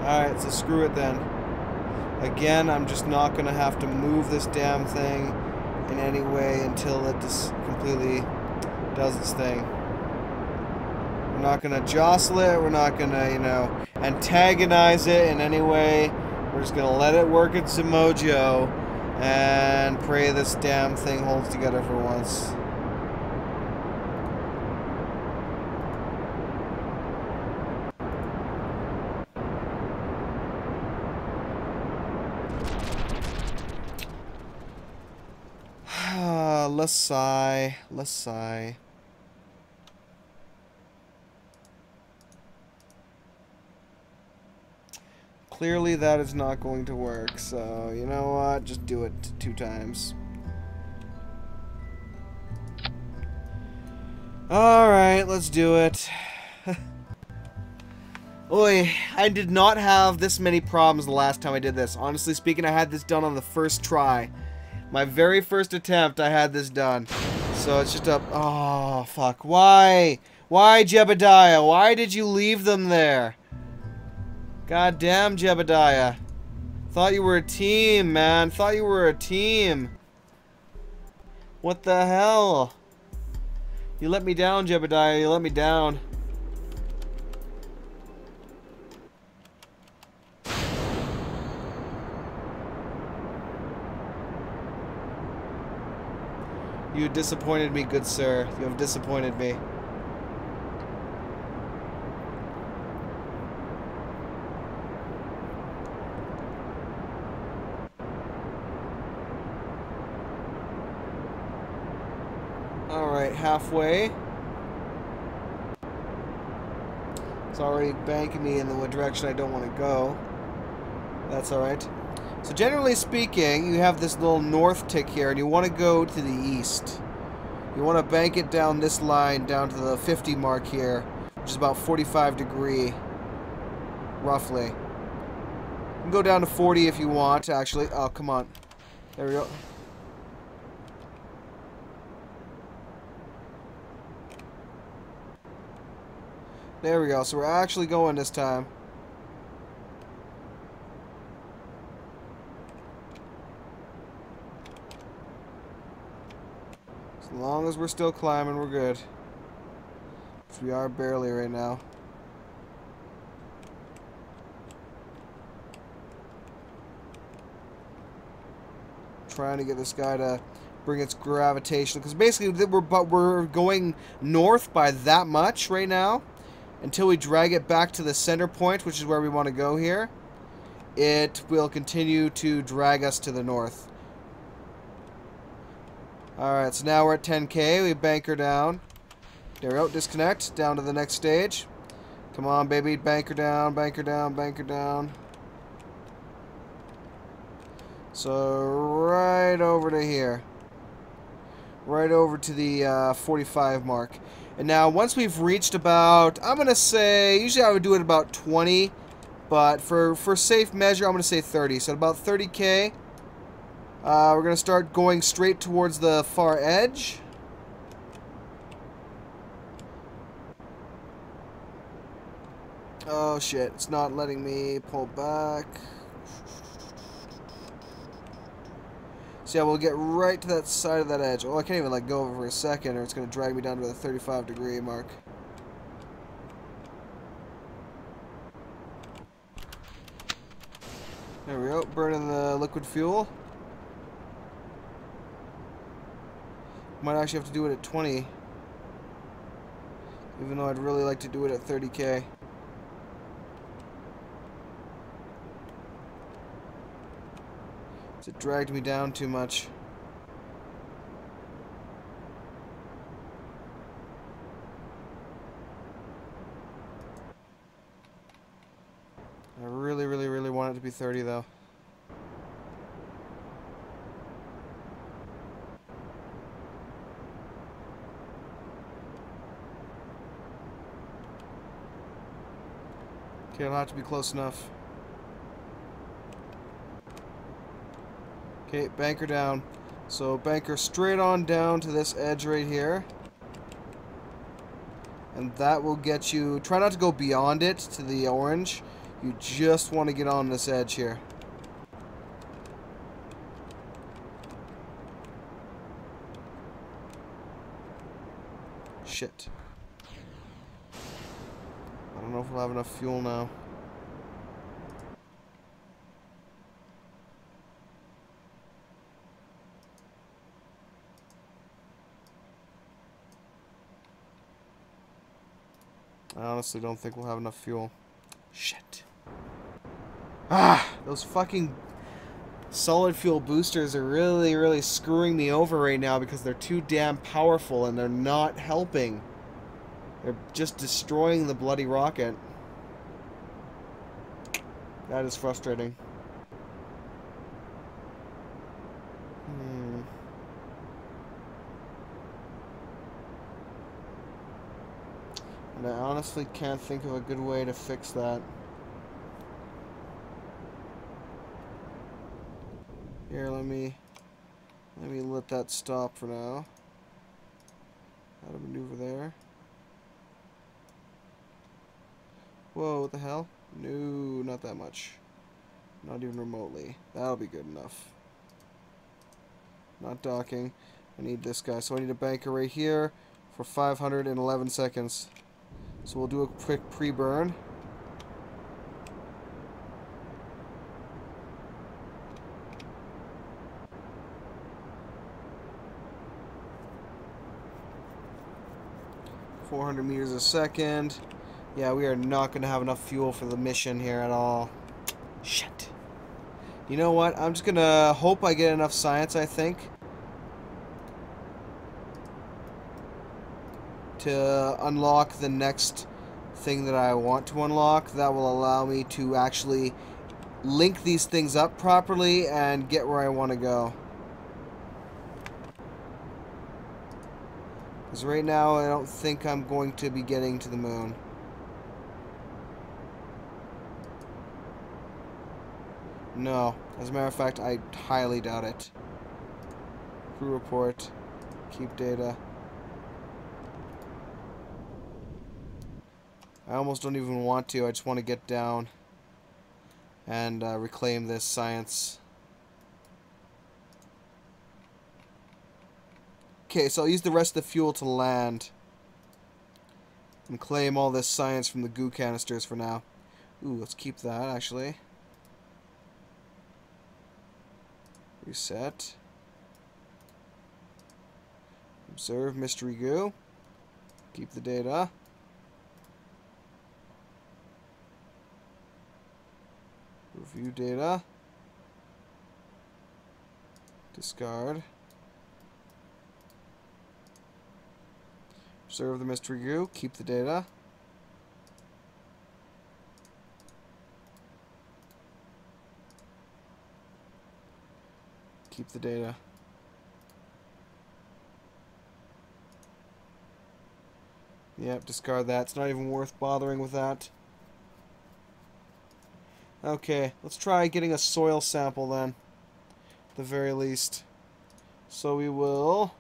Alright, so screw it then. Again, I'm just not going to have to move this damn thing in any way until it just completely does its thing. We're not going to jostle it. We're not going to, you know, antagonize it in any way. We're just going to let it work its mojo and pray this damn thing holds together for once. Let's sigh. Let's sigh. clearly that is not going to work. So, you know what? Just do it 2 times. Alright, let's do it. Oi, I did not have this many problems the last time I did this. Honestly speaking, I had this done on the first try. My very first attempt, I had this done. So it's just a... Oh, fuck. Why? Why, Jebediah? Why did you leave them there? God damn, Jebediah. Thought you were a team, man. Thought you were a team. What the hell? You let me down, Jebediah. You let me down. You disappointed me, good sir. You have disappointed me. Alright, halfway. It's already banking me in the direction I don't want to go. That's alright. So generally speaking, you have this little north tick here, and you want to go to the east. You want to bank it down this line, down to the 50 mark here, which is about 45 degree, roughly. You can go down to 40 if you want, actually. Oh, come on. There we go. There we go. So we're actually going this time. As long as we're still climbing, we're good. Which we are barely right now. Trying to get this guy to bring its gravitation, because basically we're going north by that much right now. Until we drag it back to the center point, which is where we want to go here, it will continue to drag us to the north. Alright, so now we're at 10k. We bank her down. There we go. Disconnect. Down to the next stage. Come on, baby. Bank her down, bank her down, bank her down. So, right over to here. Right over to the 45 mark. And now, once we've reached about, I'm going to say, usually I would do it about 20, but for safe measure, I'm going to say 30. So, about 30k, we're going to start going straight towards the far edge. Oh, shit. It's not letting me pull back. So yeah, we'll get right to that side of that edge. Oh, I can't even let go of it for a second, or it's going to drag me down to the 35 degree mark. There we go, burning the liquid fuel. Might actually have to do it at 20. Even though I'd really like to do it at 30k. It dragged me down too much. I really, really, really want it to be 30 though. Okay, it'll have to be close enough. Okay, bank her down. So bank her straight on down to this edge right here. And that will get you... Try not to go beyond it to the orange. You just want to get on this edge here. Shit. I don't know if we'll have enough fuel now. I honestly don't think we'll have enough fuel. Shit. Ah! Those fucking solid fuel boosters are really, really screwing me over right now because they're too damn powerful and they're not helping. They're just destroying the bloody rocket. That is frustrating. Hmm. And I honestly can't think of a good way to fix that. Here, let me let that stop for now. How to maneuver there. Whoa, what the hell? No, not that much. Not even remotely. That'll be good enough. Not docking. I need this guy. So I need a banker right here for 511 seconds. So we'll do a quick pre-burn. .400 meters a second. Yeah, we are not going to have enough fuel for the mission here at all. Shit. You know what? I'm just going to hope I get enough science, I think, to unlock the next thing that I want to unlock. That will allow me to actually link these things up properly and get where I want to go. Because right now, I don't think I'm going to be getting to the moon. No. As a matter of fact, I highly doubt it. Crew report. Keep data. I almost don't even want to. I just want to get down and reclaim this science. Okay, so I'll use the rest of the fuel to land and claim all this science from the goo canisters for now. Ooh, let's keep that, actually. Reset. Observe mystery goo. Keep the data. Review data. Discard. Observe the mystery goo. Keep the data. Keep the data. Yep, discard that. It's not even worth bothering with that. Okay, let's try getting a soil sample then. At the very least. So we will...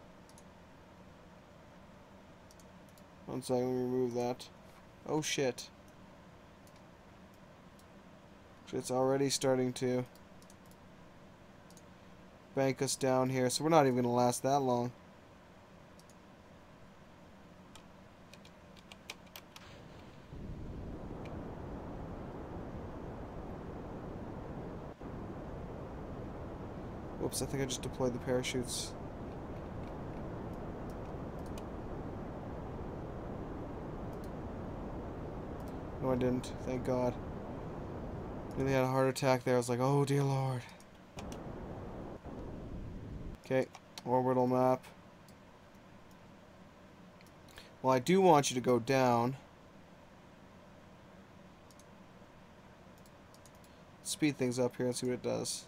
One second, let me remove that. Oh shit. It's already starting to bank us down here, so we're not even going to last that long. Whoops, I think I just deployed the parachutes. No, I didn't. Thank God. Really had a heart attack there. I was like, oh dear Lord. Okay, orbital map. Well, I do want you to go down. Speed things up here and see what it does.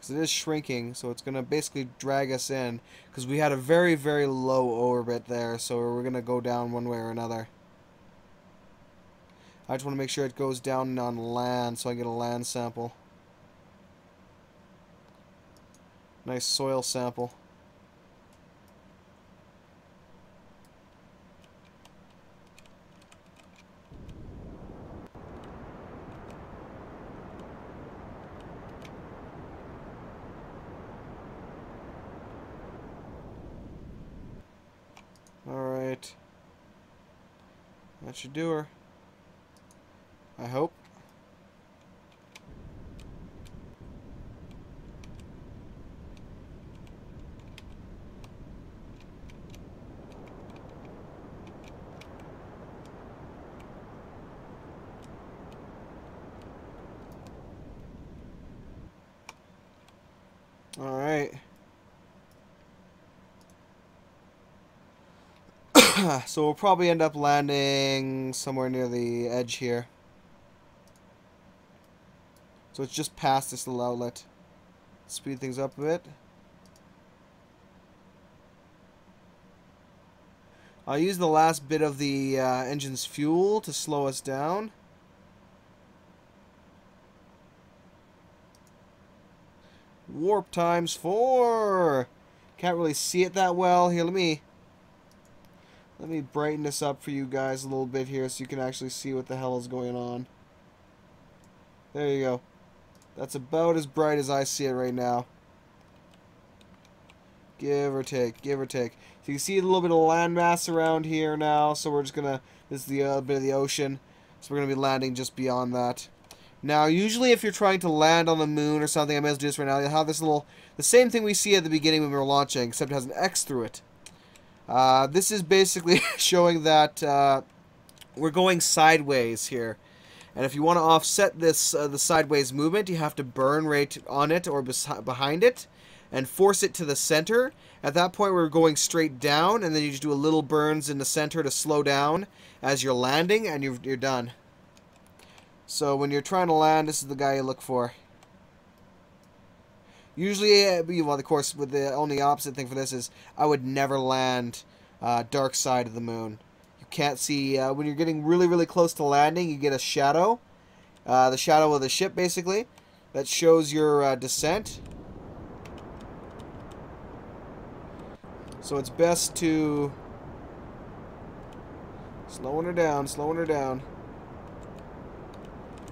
It is shrinking, so it's going to basically drag us in, because we had a very, very low orbit there, so we're going to go down one way or another. I just want to make sure it goes down on land, so I get a land sample. Nice soil sample. Alright. That should do her. I hope. Alright. So we'll probably end up landing somewhere near the edge here. So it's just past this little outlet. Speed things up a bit. I'll use the last bit of the engine's fuel to slow us down. Warp times 4! Can't really see it that well. Here, let me brighten this up for you guys a little bit here so you can actually see what the hell is going on. There you go. That's about as bright as I see it right now. Give or take, give or take. So you can see a little bit of landmass around here now, so we're just gonna, this is the bit of the ocean, so we're gonna be landing just beyond that. Now, usually if you're trying to land on the moon or something, I may as well do this right now, you'll have this little, the same thing we see at the beginning when we were launching, except it has an X through it. This is basically showing that we're going sideways here. And if you want to offset this, the sideways movement, you have to burn right on it or behind it and force it to the center. At that point, we're going straight down, and then you just do a little burns in the center to slow down as you're landing, and you're done. So when you're trying to land, this is the guy you look for. Usually, well, of course, with the only opposite thing for this is I would never land dark side of the moon. You can't see, when you're getting really, really close to landing, you get a shadow. The shadow of the ship, basically, that shows your descent. So it's best to slowing her down, slowing her down.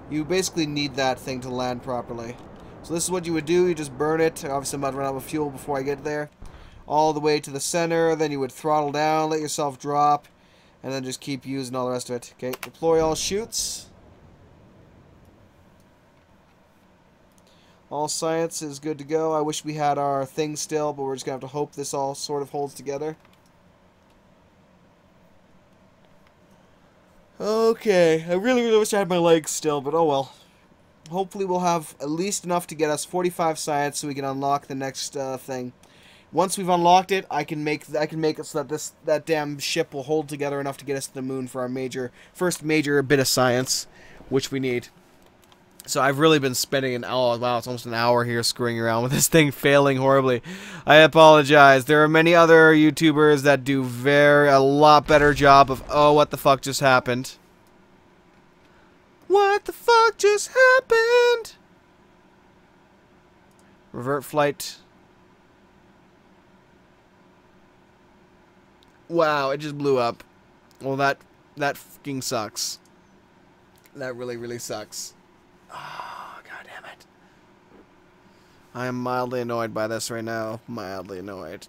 You basically need that thing to land properly. So this is what you would do. You just burn it. Obviously, I'm about to run out of fuel before I get there. All the way to the center. Then you would throttle down, let yourself drop, and then just keep using all the rest of it. Okay, deploy all chutes. All science is good to go. I wish we had our thing still, but we're just going to have to hope this all sort of holds together. Okay, I really, really wish I had my legs still, but oh well. Hopefully we'll have at least enough to get us 45 science so we can unlock the next thing. Once we've unlocked it, I can make it so that that damn ship will hold together enough to get us to the moon for our first major bit of science, which we need. So I've really been spending an hour, wow, it's almost an hour here screwing around with this thing failing horribly. I apologize. There are many other YouTubers that do a lot better job of, oh, what the fuck just happened? What the fuck just happened? Revert flight. Wow, it just blew up. Well, that fucking sucks. That really, really sucks. Oh, god damn it. I am mildly annoyed by this right now. Mildly annoyed.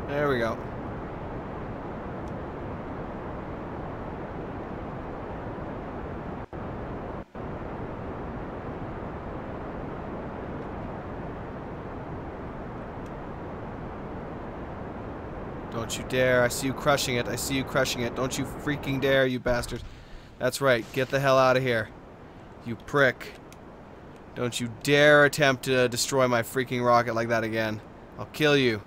There we go. Don't you dare. I see you crushing it. I see you crushing it. Don't you freaking dare, you bastard. That's right. Get the hell out of here. You prick. Don't you dare attempt to destroy my freaking rocket like that again. I'll kill you.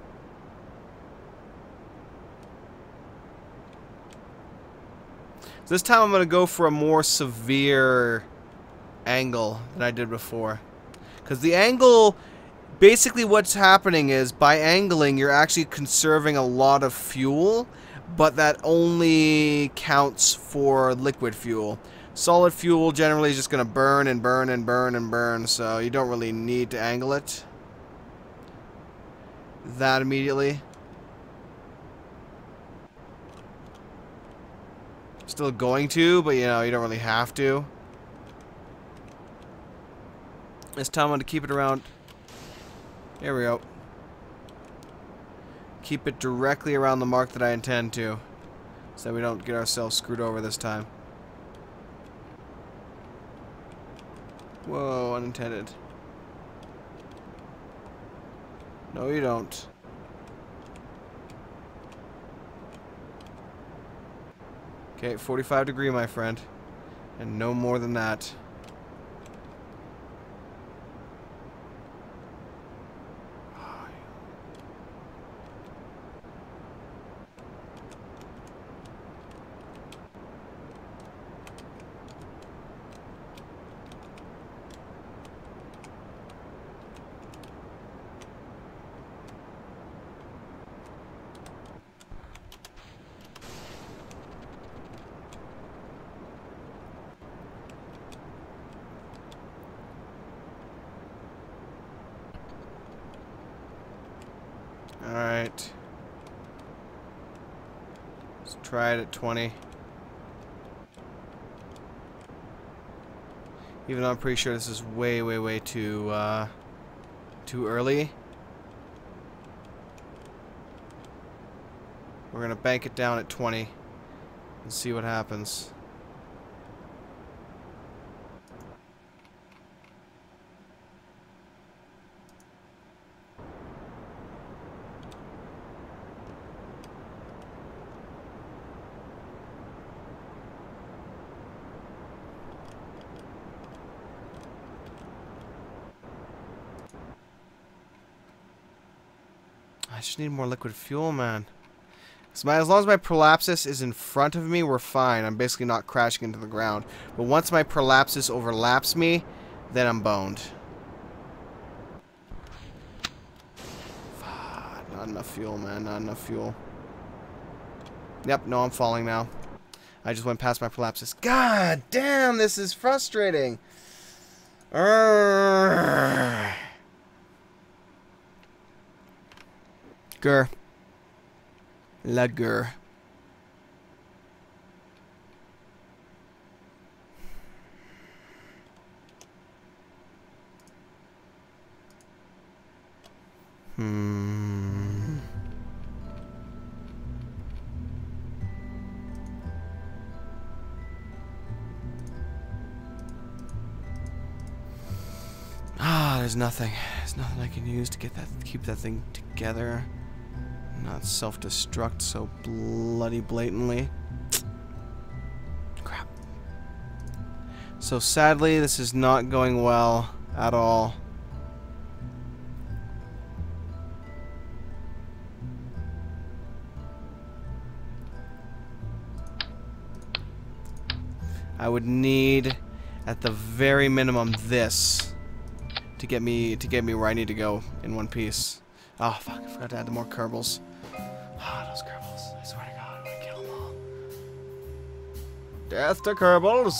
So this time I'm going to go for a more severe angle than I did before. Because the angle, basically what's happening is by angling you're actually conserving a lot of fuel, but that only counts for liquid fuel. Solid fuel generally is just going to burn and burn and burn and burn, so you don't really need to angle it that immediately. Still going to, but you know, you don't really have to. This time I'm going to keep it around. There we go. Keep it directly around the mark that I intend to. so we don't get ourselves screwed over this time. Whoa, unintended. No, you don't. Okay, 45 degree, my friend. And no more than that. Alright. Let's try it at 20. Even though I'm pretty sure this is way too early. We're gonna bank it down at 20 and see what happens. I just need more liquid fuel, man. So as long as my prolapsus is in front of me, we're fine. I'm basically not crashing into the ground. But once my prolapsus overlaps me, then I'm boned. Not enough fuel, man. Not enough fuel. Yep, no, I'm falling now. I just went past my prolapsus. God damn, this is frustrating. Grr. Lager. There's nothing. There's nothing I can use to get that, keep that thing together. Not self-destruct so bloody blatantly. Crap. So sadly, this is not going well at all. I would need, at the very minimum, this to get me where I need to go in one piece. Oh fuck! I forgot to add the more Kerbals. Ah, those Kerbals! I swear to God, I'm gonna kill them all. Death to Kerbals!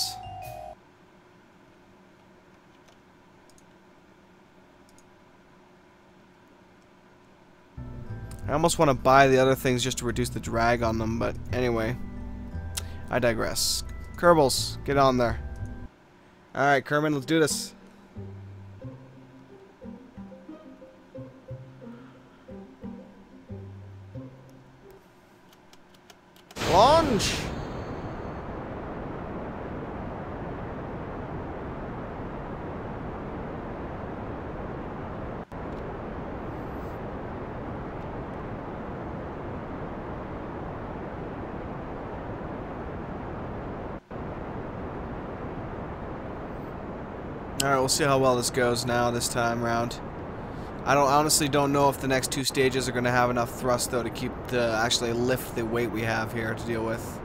I almost want to buy the other things just to reduce the drag on them, but anyway, I digress. Kerbals, get on there. All right, Kerman, let's do this. Launch! Alright, we'll see how well this goes now this time around. I honestly don't know if the next two stages are going to have enough thrust though to actually lift the weight we have here to deal with.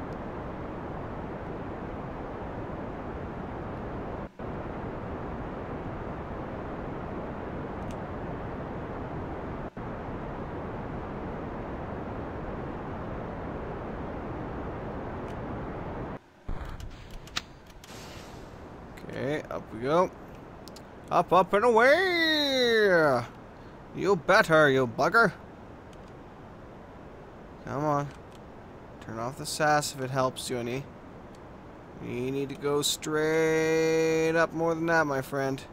Okay, up we go. Up, up, and away! You better, you bugger. Come on. Turn off the sass if it helps you any. You need to go straight up more than that, my friend.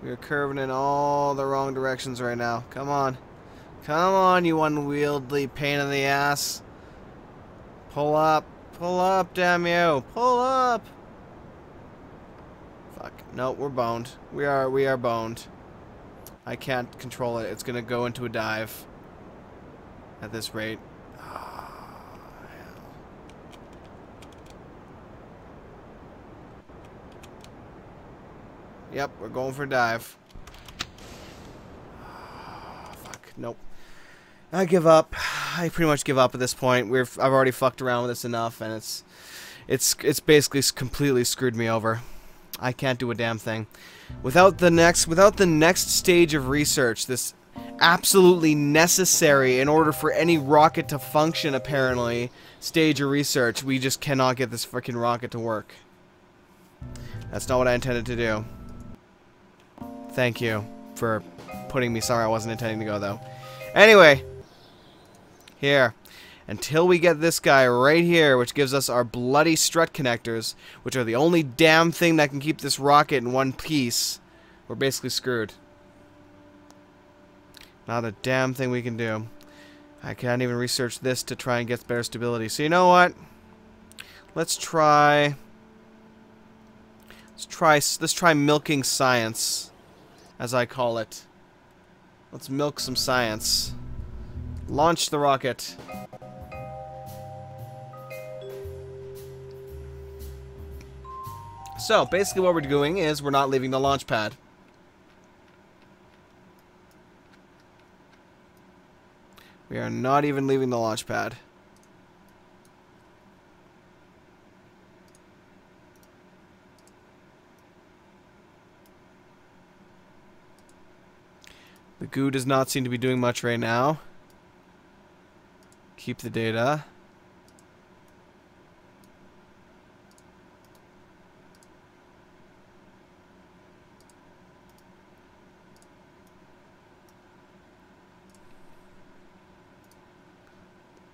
We are curving in all the wrong directions right now. Come on. Come on, you unwieldy pain in the ass. Pull up. Pull up, damn you. Pull up. Fuck. No, we're boned. We are boned. I can't control it. It's gonna go into a dive. At this rate. Yep, we're going for a dive. Fuck. Nope. I give up. I pretty much give up at this point. I've already fucked around with this enough, and it's basically completely screwed me over. I can't do a damn thing. Without the next stage of research, this absolutely necessary in order for any rocket to function, apparently, stage of research, we just cannot get this freaking rocket to work. That's not what I intended to do. Thank you for putting me somewhere I wasn't intending to go, though. Anyway, here. Until we get this guy right here, which gives us our bloody strut connectors, which are the only damn thing that can keep this rocket in one piece, we're basically screwed. Not a damn thing we can do. I can't even research this to try and get better stability. So you know what? Let's try milking science, as I call it. Let's milk some science. Launch the rocket. So, basically what we're doing is we're not leaving the launch pad. We are not even leaving the launch pad. The goo does not seem to be doing much right now. Keep the data.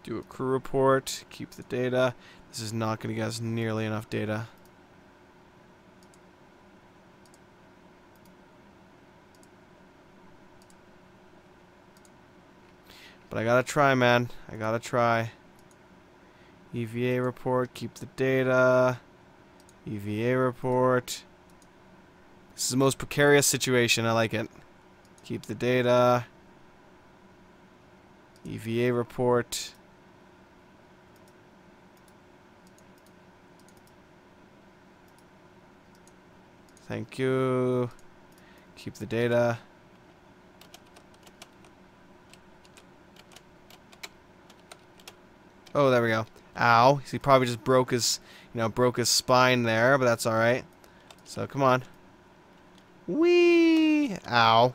Do a crew report. Keep the data. This is not going to get us nearly enough data. But I gotta try, man. I gotta try. EVA report. Keep the data. EVA report. This is the most precarious situation. I like it. Keep the data. EVA report. Thank you. Keep the data. Oh, there we go. Ow. He probably just broke his, broke his spine there, but that's alright. So, come on. Whee! Ow.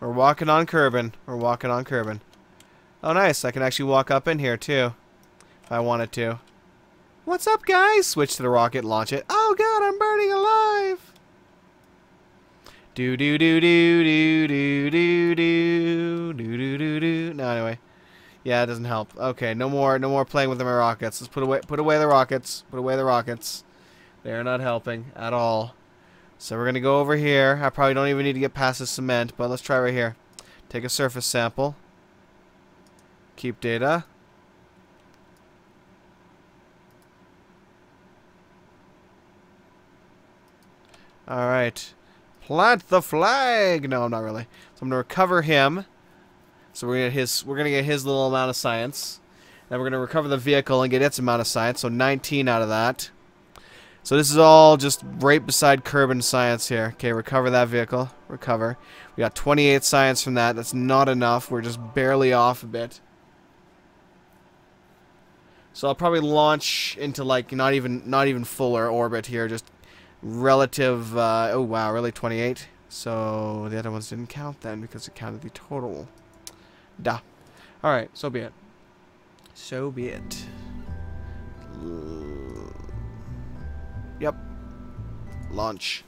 We're walking on Kerbin. We're walking on Kerbin. Oh, nice. I can actually walk up in here, too. If I wanted to. What's up, guys? Switch to the rocket, launch it. Oh, God, I'm burning alive! Do do do do do do do do do do do do. No, anyway. Yeah, it doesn't help. Okay, no more playing with my rockets. Let's put away the rockets. Put away the rockets. They're not helping at all. So we're gonna go over here. I probably don't even need to get past the cement, but let's try right here. Take a surface sample. Keep data. Alright. Plant the flag! No, I'm not really. So I'm gonna recover him. So we're gonna get his little amount of science. Then we're gonna recover the vehicle and get its amount of science. So 19 out of that. So this is all just right beside Kerbin science here. Okay, recover that vehicle. Recover. We got 28 science from that. That's not enough. We're just barely off a bit. So I'll probably launch into like not even fuller orbit here, just relative. Oh wow, really 28. So the other ones didn't count then because it counted the total. Duh. All right, so be it. So be it. Yep. Launch.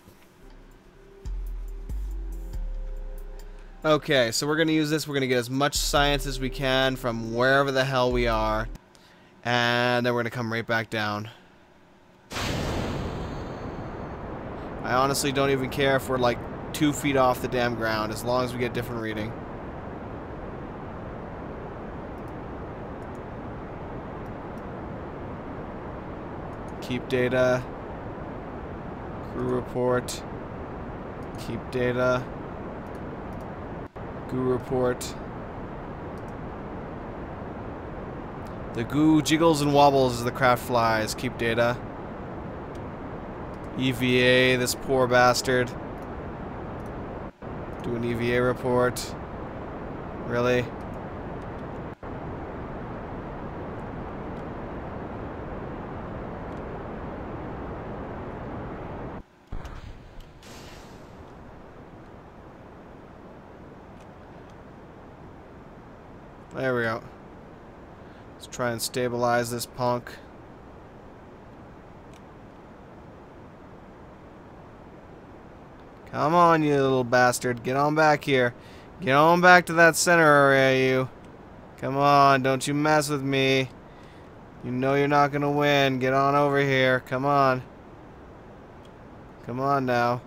Okay, so we're gonna use this. We're gonna get as much science as we can from wherever the hell we are. And then we're going to come right back down. I honestly don't even care if we're like 2 feet off the damn ground, as long as we get different reading. Keep data. Crew report. Keep data. Goo report. The goo jiggles and wobbles as the craft flies. Keep data. EVA, this poor bastard. Do an EVA report. Really? There we go. Let's try and stabilize this punk. Come on, you little bastard. Get on back here. Get on back to that center area, you. Come on, don't you mess with me. You know you're not gonna win. Get on over here. Come on. Come on now.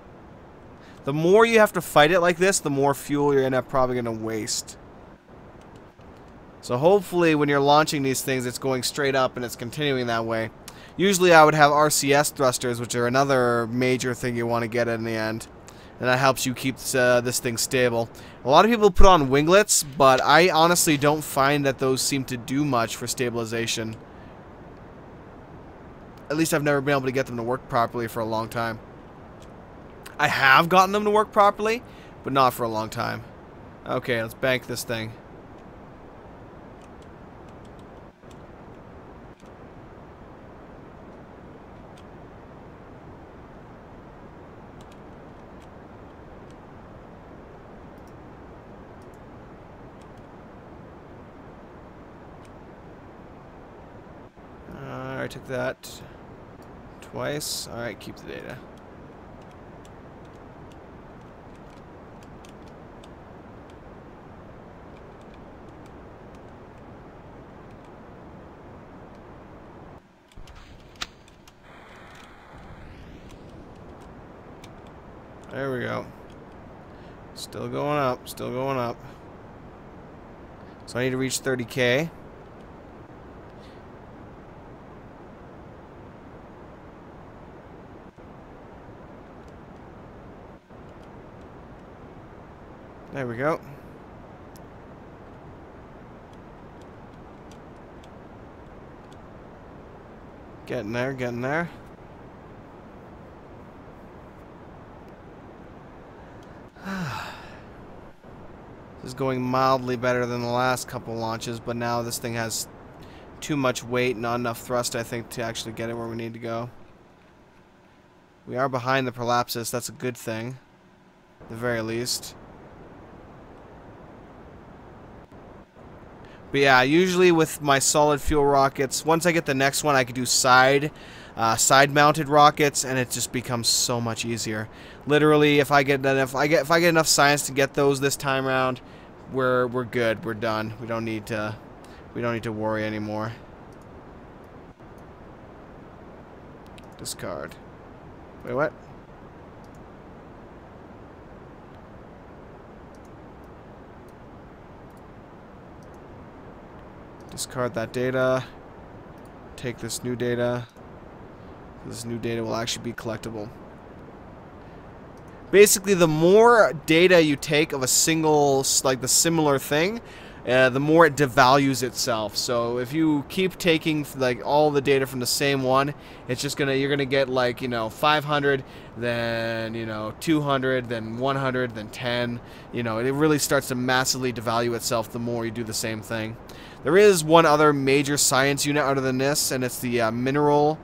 The more you have to fight it like this, the more fuel you're probably gonna waste. So hopefully when you're launching these things, it's going straight up and it's continuing that way. Usually I would have RCS thrusters, which are another major thing you want to get in the end. And that helps you keep this thing stable. A lot of people put on winglets, but I honestly don't find that those seem to do much for stabilization. At least I've never been able to get them to work properly for a long time. I have gotten them to work properly, but not for a long time. Okay, let's bank this thing. I took that twice. Alright, keep the data. There we go. Still going up, still going up. So I need to reach 30K. There we go. Getting there, getting there. This is going mildly better than the last couple launches, but now this thing has too much weight, not enough thrust, I think, to actually get it where we need to go. We are behind the prolapsus, that's a good thing, at the very least. But yeah, usually with my solid fuel rockets, once I get the next one, I could do side-mounted rockets, and it just becomes so much easier. Literally, if I get enough science to get those this time around, we're good. We're done. We don't need to worry anymore. Discard. Wait, what? Discard that data. Take this new data. This new data will actually be collectible. Basically, the more data you take of a single, like the similar thing, the more it devalues itself. So if you keep taking like all the data from the same one, it's just you're gonna get like 500, then 200, then 100, then 10. It really starts to massively devalue itself the more you do the same thing. There is one other major science unit other than this, and it's the mineral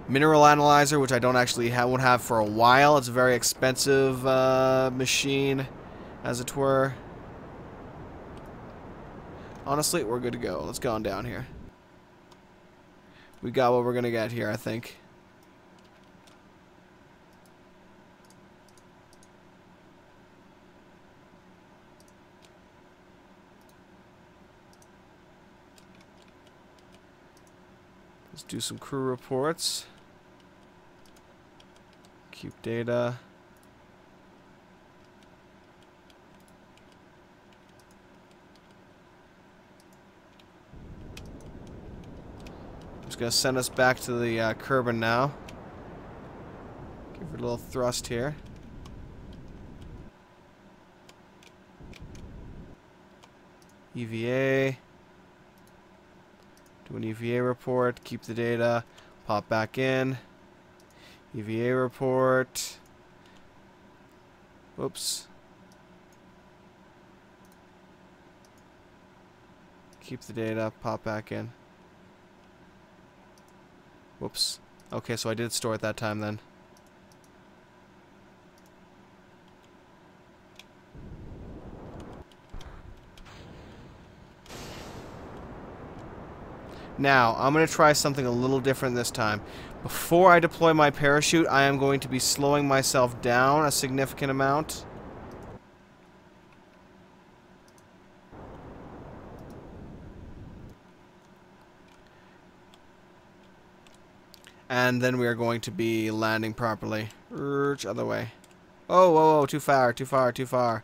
analyzer, which I don't actually won't have for a while. It's a very expensive machine, as it were. Honestly, we're good to go. Let's go on down here. We got what we're gonna get here, I think. Let's do some crew reports. Keep data. Just going to send us back to the Kerbal now. Give it a little thrust here. EVA. Do an EVA report. Keep the data. Pop back in. EVA report. Whoops. Keep the data. Pop back in. Whoops. Okay, so I did store it that time then. Now, I'm going to try something a little different this time. Before I deploy my parachute, I am going to be slowing myself down a significant amount. And then we are going to be landing properly. Other way. Oh, whoa, whoa, too far, too far, too far.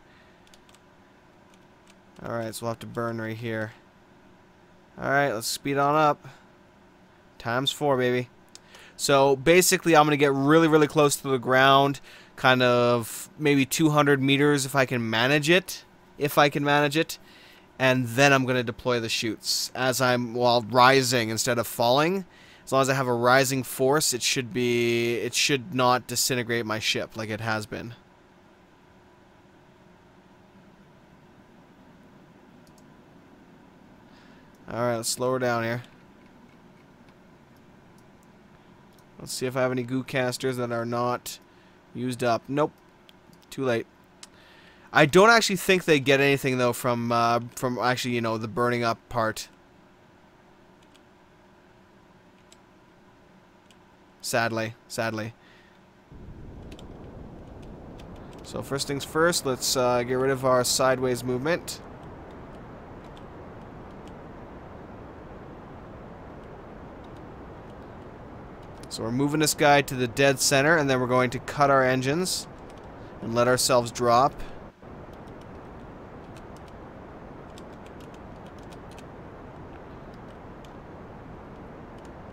Alright, so we'll have to burn right here. Alright, let's speed on up. ×4, baby. So, basically, I'm going to get really, really close to the ground. Kind of maybe 200 meters if I can manage it. And then I'm going to deploy the chutes. As I'm, while rising instead of falling. As long as I have a rising force, it should not disintegrate my ship like it has been. Alright, let's slow her down here. Let's see if I have any goo canisters that are not used up. Nope. Too late. I don't actually think they get anything, though, from actually, you know, the burning up part. Sadly. So first things first, let's get rid of our sideways movement. So we're moving this guy to the dead center, and then we're going to cut our engines and let ourselves drop.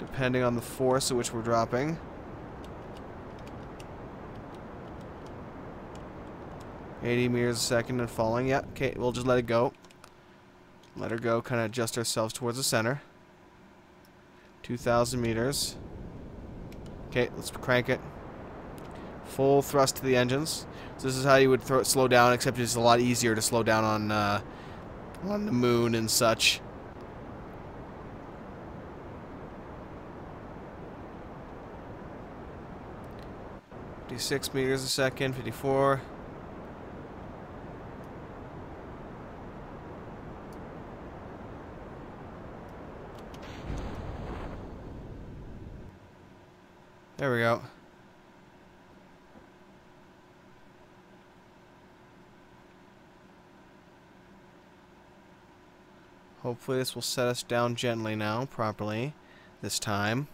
Depending on the force at which we're dropping. $80 meters a second and falling. Yeah, okay, we'll just let it go. Let her go, kind of adjust ourselves towards the center. 2,000 meters. Okay, let's crank it. Full thrust to the engines. So this is how you would slow down, except it's a lot easier to slow down on the moon and such. $56 meters a second, 54. There we go. Hopefully this will set us down gently now, properly. This time.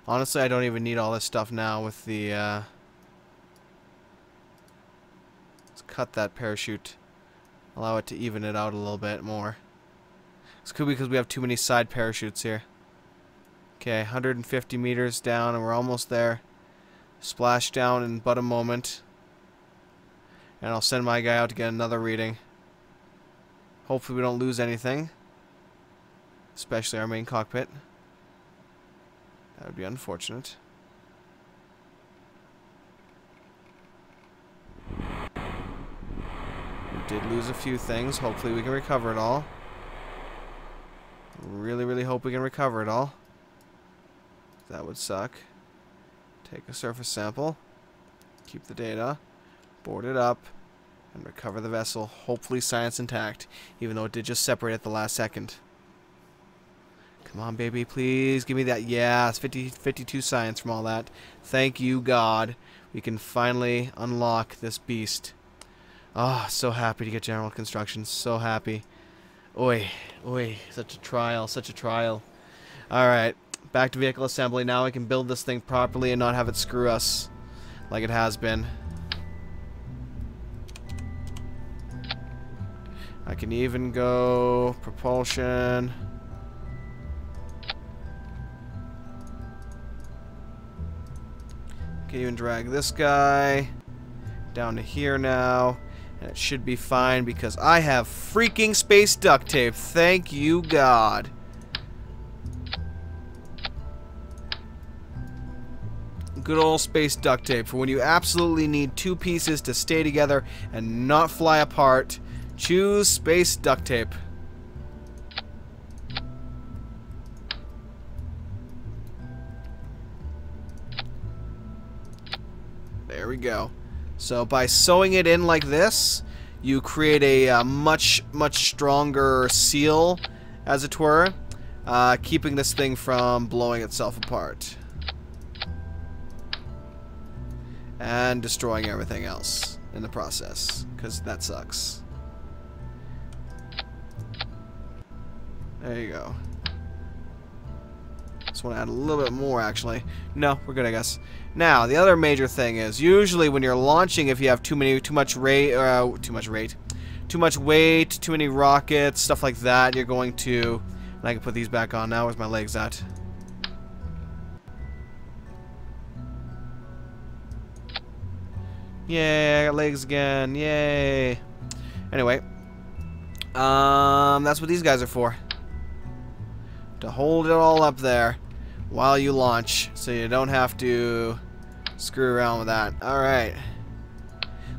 Honestly, I don't even need all this stuff now with the, let's cut that parachute. Allow it to even it out a little bit more. This could be because we have too many side parachutes here. Okay, 150 meters down, and we're almost there. Splash down in but a moment. And I'll send my guy out to get another reading. Hopefully we don't lose anything. Especially our main cockpit. That would be unfortunate. We did lose a few things. Hopefully we can recover it all. Really, really hope we can recover it all. That would suck. Take a surface sample. Keep the data. Board it up. And recover the vessel. Hopefully science intact. Even though it did just separate at the last second. Come on, baby, please. Give me that. Yeah, it's 52 science from all that. Thank you, God. We can finally unlock this beast. Ah, oh, so happy to get general construction. So happy. Oi, such a trial, such a trial. Alright, back to vehicle assembly. Now I can build this thing properly and not have it screw us like it has been. I can even go propulsion. Can even drag this guy down to here now. And it should be fine because I have freaking space duct tape. Thank you, God. Good old space duct tape for when you absolutely need two pieces to stay together and not fly apart. Choose space duct tape. There we go. So by sewing it in like this, you create a much stronger seal, as it were, keeping this thing from blowing itself apart. And destroying everything else in the process, because that sucks. There you go. Just want to add a little bit more, actually. No, we're good, I guess. Now, the other major thing is, usually when you're launching, if you have too much weight, too many rockets, stuff like that, you're going to... And I can put these back on now. Where's my legs at? Yay, I got legs again. Yay. Anyway. That's what these guys are for. To hold it all up there while you launch, so you don't have to screw around with that. Alright.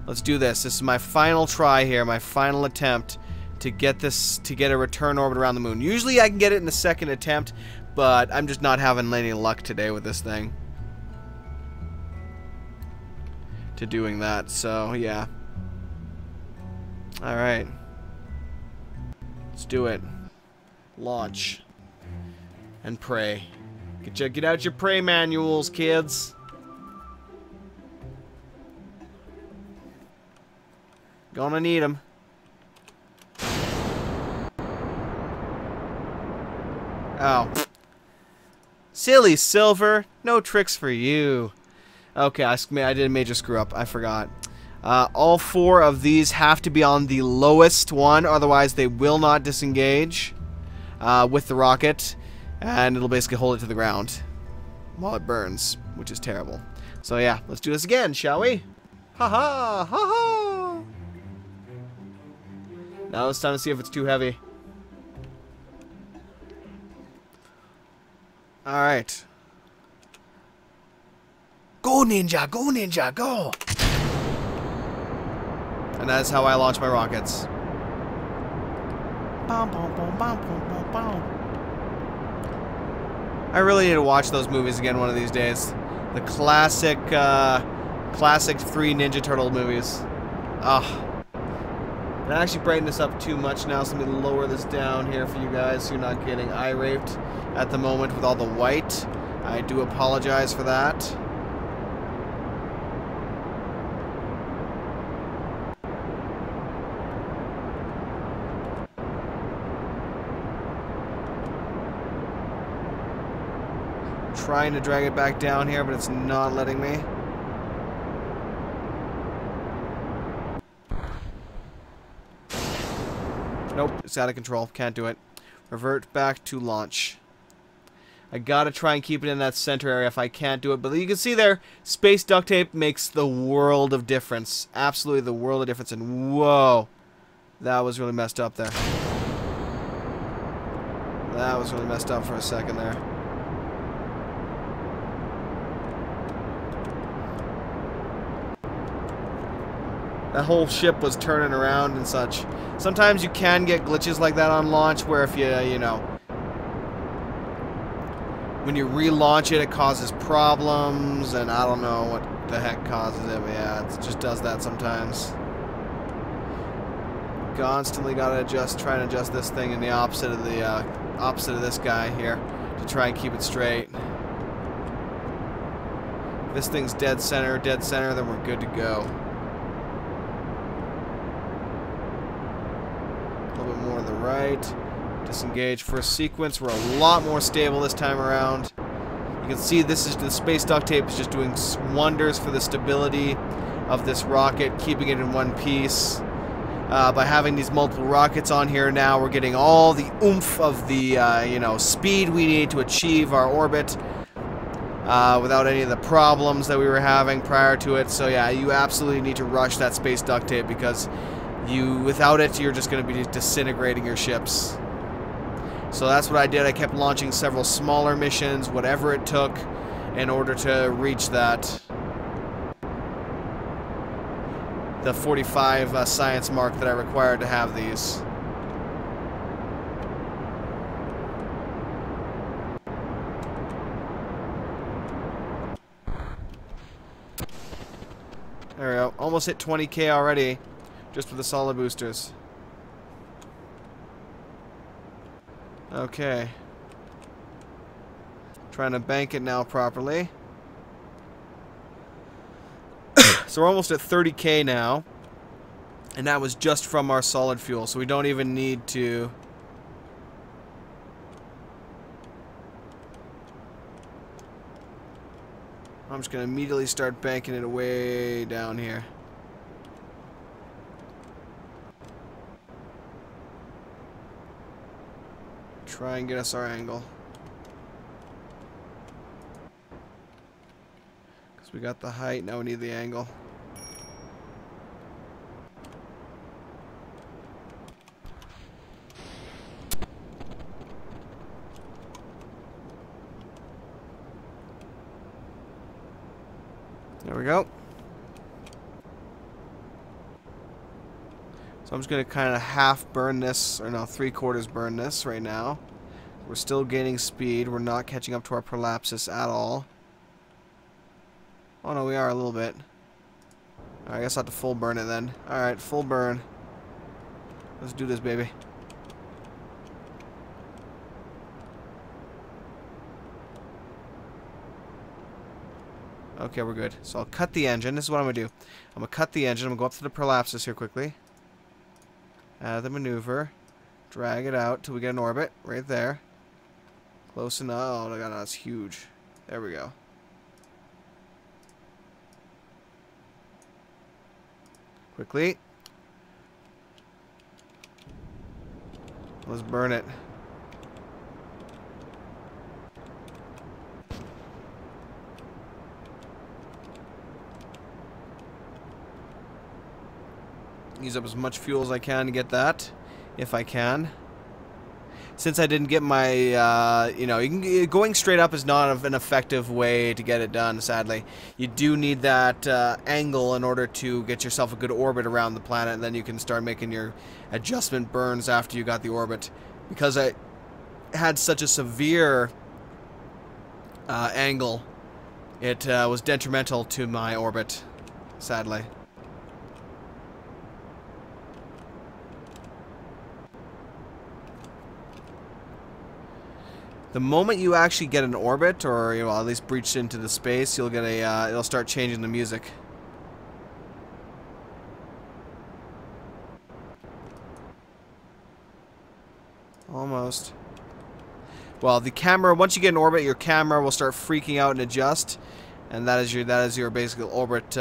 Let's do this. This is my final try here, my final attempt to get a return orbit around the moon. Usually I can get it in the second attempt, but I'm just not having any luck today with this thing. To doing that, so yeah. Alright. Let's do it. Launch. And pray. Get out your pray manuals, kids. Gonna need them. Oh. Silly Silver. No tricks for you. Okay, I did a major screw up. I forgot. All four of these have to be on the lowest one, otherwise they will not disengage with the rocket, and it'll basically hold it to the ground while it burns, which is terrible. So yeah, let's do this again, shall we? Ha ha! Ha ha! Now it's time to see if it's too heavy. Alright. Go ninja, go! And that's how I launch my rockets. I really need to watch those movies again one of these days. The classic, classic 3 Ninja Turtle movies. Ugh. And I actually brightened this up too much now, so let me lower this down here for you guys so you're not getting irate at the moment with all the white. I do apologize for that. Trying to drag it back down here, but it's not letting me. Nope, it's out of control. Can't do it. Revert back to launch. I gotta try and keep it in that center area if I can't do it. But you can see there, space duct tape makes the world of difference. Absolutely the world of difference. And whoa, that was really messed up there. That was really messed up for a second there. That whole ship was turning around and such. Sometimes you can get glitches like that on launch where if you know, when you relaunch it, it causes problems, and I don't know what the heck causes it, but yeah, it just does that sometimes. Constantly gotta adjust, try and adjust this thing in the opposite of this guy here to try and keep it straight. If this thing's dead center, then we're good to go. More on the right. Disengage first sequence. We're a lot more stable this time around. You can see this is the space duct tape is just doing wonders for the stability of this rocket, keeping it in one piece. By having these multiple rockets on here now, we're getting all the oomph of the, you know, speed we need to achieve our orbit without any of the problems that we were having prior to it. So yeah, you absolutely need to rush that space duct tape, because without it, you're just going to be disintegrating your ships. So that's what I did. I kept launching several smaller missions, whatever it took, in order to reach that. The 45 science mark that I required to have these. There we go. Almost hit 20k already, just with the solid boosters. Okay. Trying to bank it now properly. So we're almost at 30k now, and that was just from our solid fuel, so we don't even need to... I'm just going to immediately start banking it way down here. Try and get us our angle. Because we got the height, now we need the angle. There we go. So I'm just going to kind of half burn this, or no, 3/4 burn this right now. We're still gaining speed. We're not catching up to our prolapsus at all. Oh no, we are a little bit. Alright, I guess I'll have to full burn it then. Alright, full burn. Let's do this, baby. Okay, we're good. So I'll cut the engine. This is what I'm going to do. I'm going to cut the engine. I'm going to go up to the prolapsus here quickly. Add the maneuver. Drag it out till we get an orbit. Right there. Close enough. Oh my god, that's huge. There we go. Quickly. Let's burn it. Use up as much fuel as I can to get that, if I can. Since I didn't get my, you know, going straight up is not an effective way to get it done, sadly. You do need that angle in order to get yourself a good orbit around the planet, and then you can start making your adjustment burns after you got the orbit. Because I had such a severe angle, it was detrimental to my orbit, sadly. The moment you actually get an orbit, or you know, at least breach into the space, you'll get a. It'll start changing the music. Almost. Well, the camera. Once you get an orbit, your camera will start freaking out and adjust, and that is your basic orbit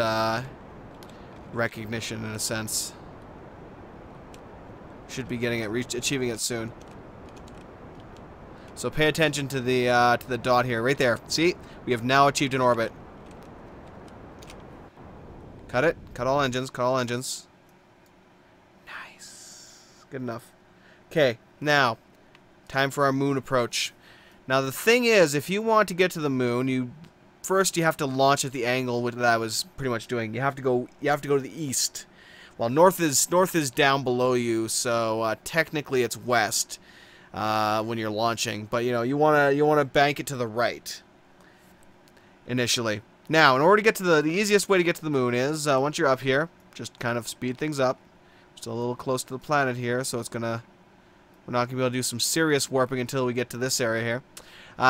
recognition in a sense. Should be getting it, achieving it soon. So pay attention to the dot here, right there. See, we have now achieved an orbit. Cut it. Cut all engines. Cut all engines. Nice. Good enough. Okay, now time for our moon approach. Now the thing is, if you want to get to the moon, you have to launch at the angle that I was pretty much doing. You have to go to the east. Well, north is down below you, so technically it's west. When you're launching, but you know you wanna bank it to the right initially. Now, in order to get to the easiest way to get to the moon is once you're up here, just kind of speed things up. Still a little close to the planet here, so we're not gonna be able to do some serious warping until we get to this area here.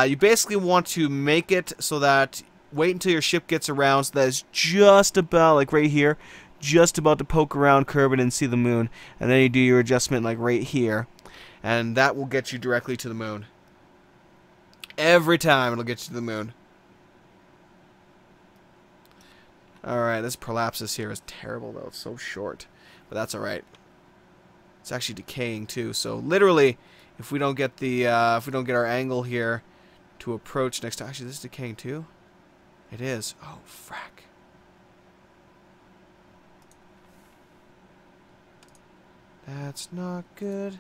You basically want to make it so that wait until your ship gets around, so that it's just about like right here, just about to poke around Kerbal and see the moon, and then you do your adjustment like right here. And that will get you directly to the moon. Every time it'll get you to the moon. Alright, this prolapsus here is terrible though. It's so short. But that's alright. It's actually decaying too. So literally, if we don't get the if we don't get our angle here to approach next time, actually this is decaying too. It is. Oh frack. That's not good.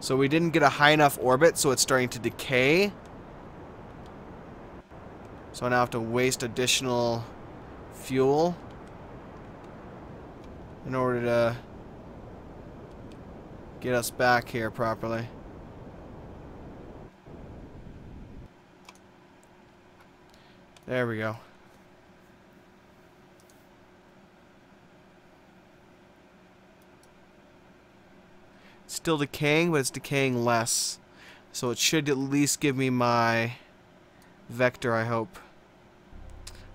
So we didn't get a high enough orbit, so it's starting to decay. So I now have to waste additional fuel in order to get us back here properly. There we go. It's still decaying, but it's decaying less. So it should at least give me my vector, I hope.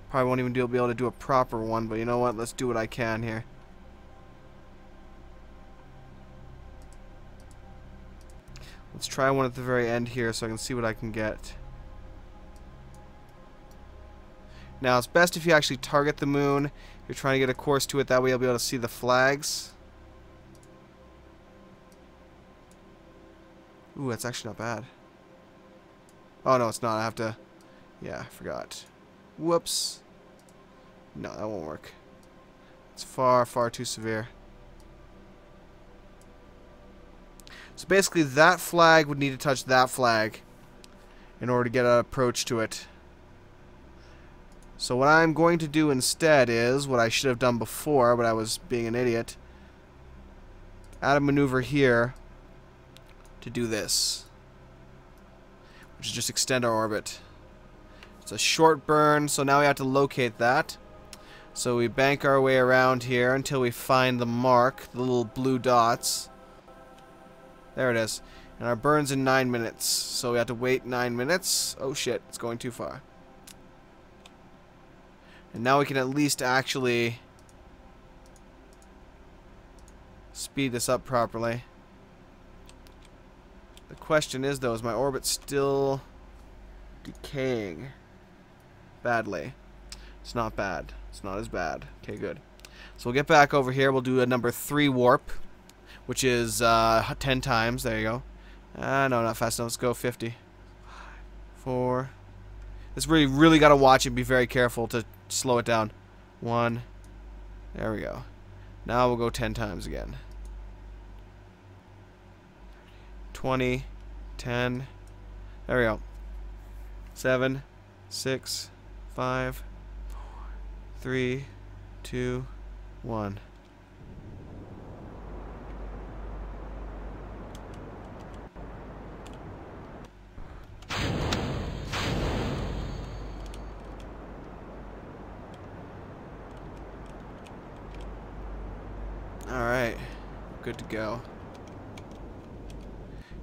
Probably won't even be able to do a proper one, but you know what? Let's do what I can here. Let's try one at the very end here so I can see what I can get. Now, it's best if you actually target the moon. You're trying to get a course to it. That way you'll be able to see the flags. Ooh, that's actually not bad. Oh, no, it's not. I have to... Yeah, I forgot. Whoops. No, that won't work. It's far, far too severe. So basically, that flag would need to touch that flag in order to get an approach to it. So what I'm going to do instead is what I should have done before, but I was being an idiot. Add a maneuver here to do this, which is just extend our orbit. It's a short burn, so now we have to locate that. So we bank our way around here until we find the mark, the little blue dots. There it is. And our burn's in 9 minutes, so we have to wait 9 minutes. Oh shit, it's going too far. And now we can at least actually speed this up properly. The question is, though, is my orbit still decaying badly? It's not bad. It's not as bad. Okay, good. So we'll get back over here. We'll do a number 3 warp, which is 10 times. There you go. No, not fast enough. Let's go 50. 4. This really got to watch and be very careful to slow it down. 1. There we go. Now we'll go 10 times again. 20, 10. There we go. 7, 6, 5, 4, 3, 2, 1. Alright, good to go.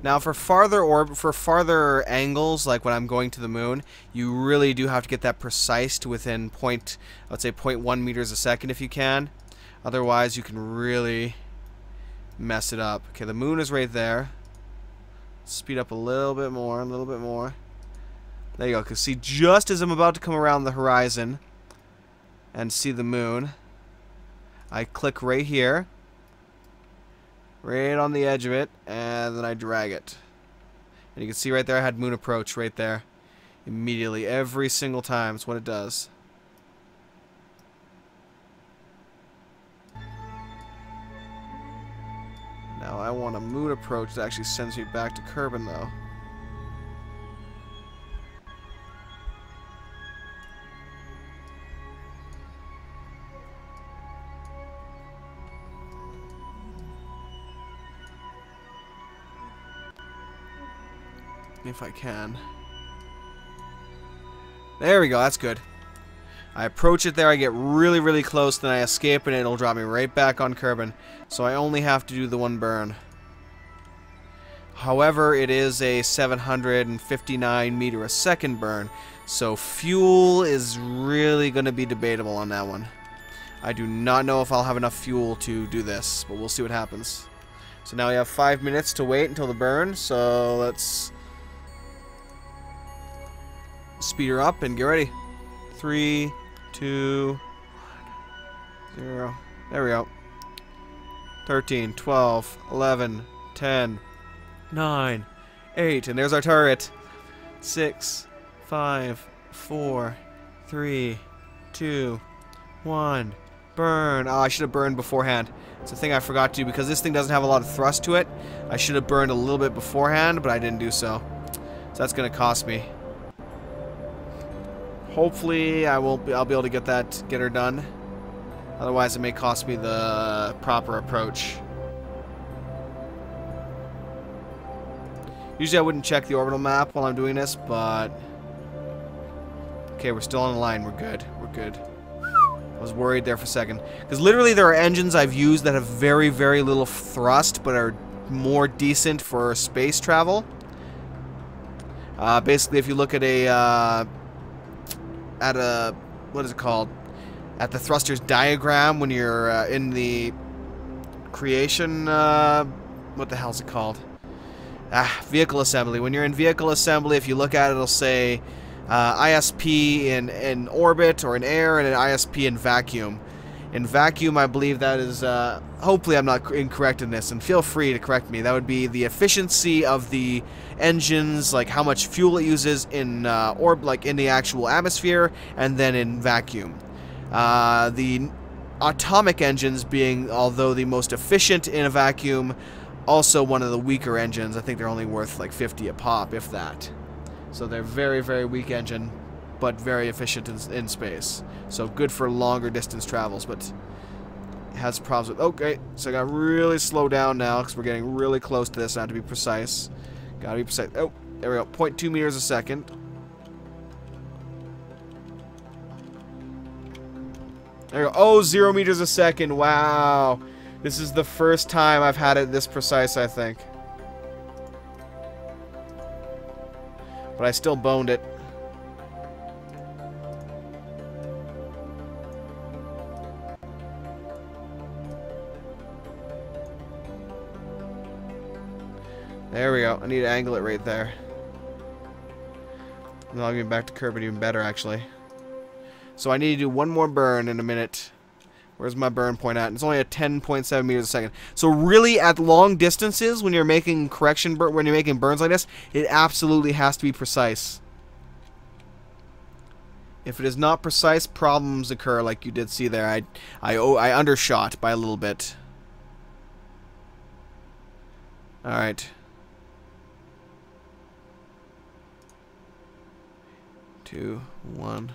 Now for farther angles, like when I'm going to the moon, you really do have to get that precise to within let's say 0.1 meters a second if you can. Otherwise you can really mess it up. Okay, the moon is right there. Speed up a little bit more, a little bit more. There you go. Cause see, just as I'm about to come around the horizon and see the moon, I click right here. Right on the edge of it, and then I drag it. And you can see right there I had moon approach right there. Immediately, every single time. It's what it does. Now I want a moon approach that actually sends me back to Kerbal, though. If I can. There we go, that's good. I approach it there, I get really close, then I escape and it'll drop me right back on Kerbal. So I only have to do the one burn. However, it is a 759 meter a second burn, so fuel is really going to be debatable on that one. I do not know if I'll have enough fuel to do this, but we'll see what happens. So now we have 5 minutes to wait until the burn, so let's speed her up and get ready. 3, 2, 0. There we go. 13, 12, 11, 10, 9, 8. And there's our turret. 6, 5, 4, 3, 2, 1. Burn. Oh, I should have burned beforehand. It's a thing I forgot to do because this thing doesn't have a lot of thrust to it. I should have burned a little bit beforehand, but I didn't do so. So that's going to cost me. Hopefully, I'll be able to get her done. Otherwise, it may cost me the proper approach. Usually, I wouldn't check the orbital map while I'm doing this, but okay, we're still on the line. We're good. We're good. I was worried there for a second. Because literally there are engines I've used that have very, very little thrust, but are more decent for space travel. Basically, if you look at what is it called? At the thrusters diagram when you're in the creation, what the hell is it called? Vehicle assembly. When you're in vehicle assembly, if you look at it, it'll say ISP in orbit or in air, and an ISP in vacuum. In vacuum, I believe that is, hopefully I'm not incorrect in this, and feel free to correct me. That would be the efficiency of the engines, like how much fuel it uses in, like in the actual atmosphere, and then in vacuum. The atomic engines being, although the most efficient in a vacuum, also one of the weaker engines. I think they're only worth like 50 a pop, if that. So they're very, very weak engine, but very efficient in space. So good for longer distance travels, but it has problems with... Okay, so I got really slow down now because we're getting really close to this. I have to be precise. Gotta be precise. Oh, there we go. 0.2 meters a second. There we go. Oh, 0 meters a second. Wow. This is the first time I've had it this precise, I think. But I still boned it. There we go. I need to angle it right there. And I'll get back to Kerbal even better, actually. So I need to do one more burn in a minute. Where's my burn point at? It's only at 10.7 meters a second. So really, at long distances, when you're making when you're making burns like this, it absolutely has to be precise. If it is not precise, problems occur, like you did see there. I undershot by a little bit. All right. 2, 1.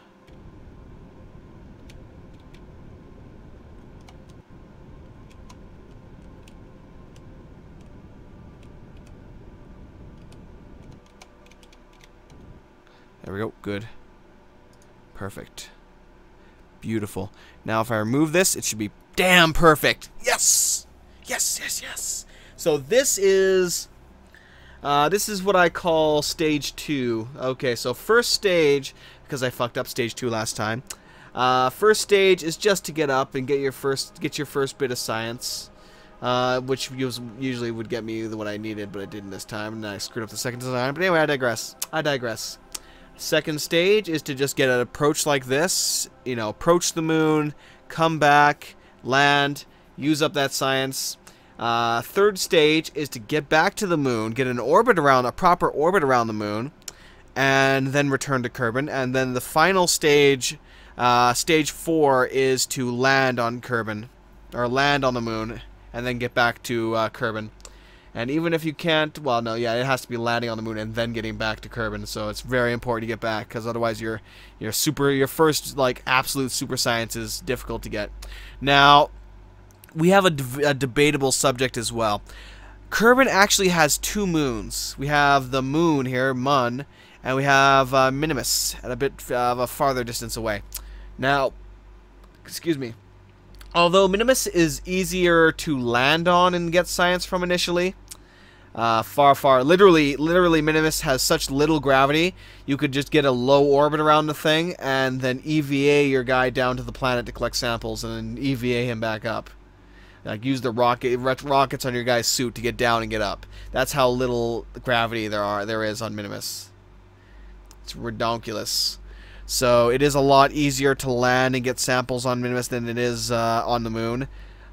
There we go. Good. Perfect. Beautiful. Now if I remove this, it should be damn perfect. Yes! Yes, yes, yes. So this is what I call stage 2. Okay, so first stage, because I fucked up stage 2 last time. First stage is just to get up and get your first bit of science. Which usually would get me what I needed, but I didn't this time, and I screwed up the second design. But anyway, I digress. I digress. Second stage is to just get an approach like this, you know, approach the moon, come back, land, use up that science. Third stage is to get back to the moon, get a proper orbit around the moon, and then return to Kerbal. And then the final stage, stage 4, is to land on Kerbal, or land on the moon, and then get back to Kerbal. And even if you can't, well, no, yeah, it has to be landing on the moon and then getting back to Kerbal. So it's very important to get back, because otherwise your first like absolute super science is difficult to get. Now, we have a debatable subject as well. Kerbal actually has 2 moons. We have the moon here, Mun, and we have Minimus at a bit of a farther distance away. Now, excuse me. Although Minimus is easier to land on and get science from initially, literally Minimus has such little gravity, you could just get a low orbit around the thing and then EVA your guy down to the planet to collect samples and then EVA him back up. Like, use the rockets on your guy's suit to get down and get up. That's how little gravity there is on Minimus. It's redonkulous. So it is a lot easier to land and get samples on Minimus than it is on the moon.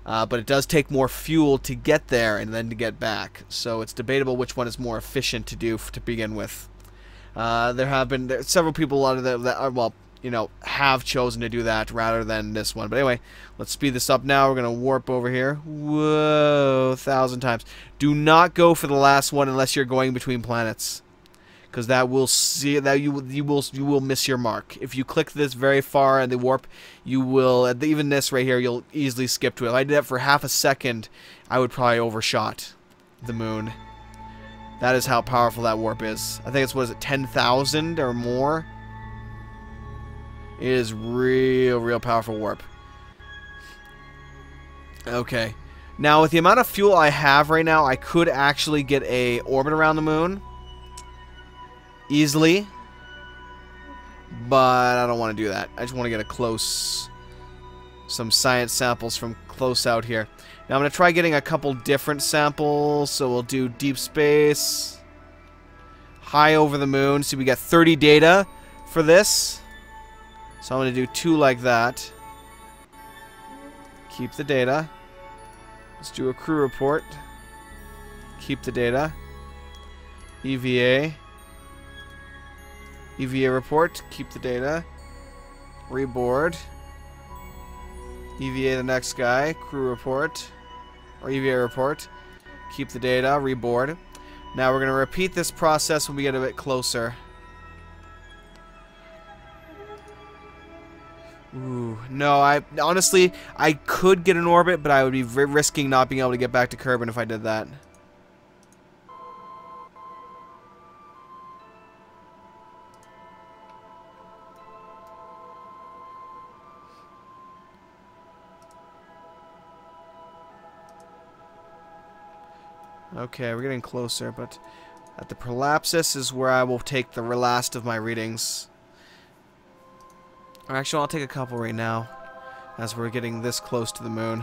But it does take more fuel to get there and then to get back. So it's debatable which one is more efficient to do to begin with. There have been several people that are, well, you know, have chosen to do that rather than this one. But anyway, let's speed this up now. We're going to warp over here. Whoa, 1,000 times. Do not go for the last one unless you're going between planets, because that will see that you will miss your mark. If you click this very far in the warp, you will, even this right here, you'll easily skip to it. If I did that for half a second, I would probably overshot the moon. That is how powerful that warp is. I think it's, what is it, 10,000 or more? It is real powerful warp. Okay. Now, with the amount of fuel I have right now, I could actually get a orbit around the moon easily, but I don't want to do that. I just want to get some science samples from close out here. Now I'm going to try getting a couple different samples. So we'll do deep space, high over the moon. So we got 30 data for this. So I'm going to do 2 like that. Keep the data. Let's do a crew report. Keep the data. EVA. EVA report. Keep the data. Reboard. EVA the next guy. Crew report. Or EVA report. Keep the data. Reboard. Now we're going to repeat this process when we get a bit closer. Ooh, no, honestly, I could get an orbit, but I would be risking not being able to get back to Kerbin if I did that. Okay, we're getting closer, but at the prolapsus is where I will take the last of my readings. Or actually, I'll take a couple right now, as we're getting this close to the moon.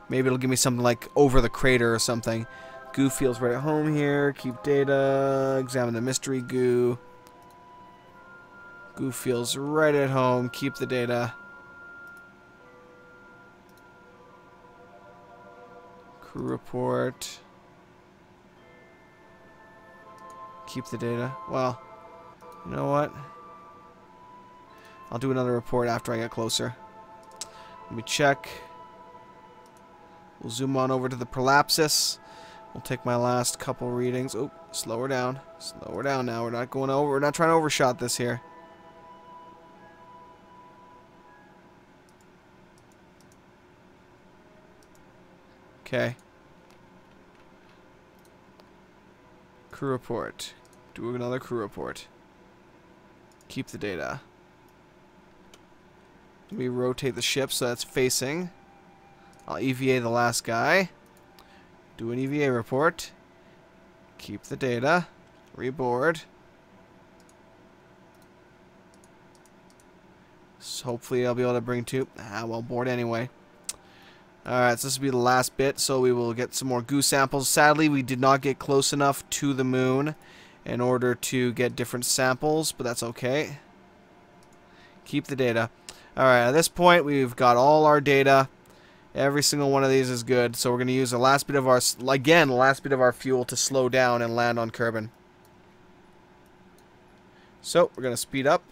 Maybe it'll give me something like over the crater or something. Goo feels right at home here. Keep data. Examine the mystery goo. Goo feels right at home. Keep the data. Crew report. Keep the data. Well, you know what? I'll do another report after I get closer. Let me check. We'll zoom on over to the prolapsus. We'll take my last couple readings. Oh, slow her down. Slow her down now. We're not going over. We're not trying to overshot this here. Okay. Crew report. Do another crew report. Keep the data. We rotate the ship so that's facing. I'll EVA the last guy. Do an EVA report. Keep the data. Reboard. So hopefully I'll be able to bring 2. Well, board anyway. Alright, so this will be the last bit, so we will get some more goo samples. Sadly, we did not get close enough to the moon in order to get different samples, but that's okay. Keep the data. Alright, at this point, we've got all our data. Every single one of these is good, so we're going to use the last bit of our, again, the last bit of our fuel to slow down and land on Kerbin. So, we're going to speed up.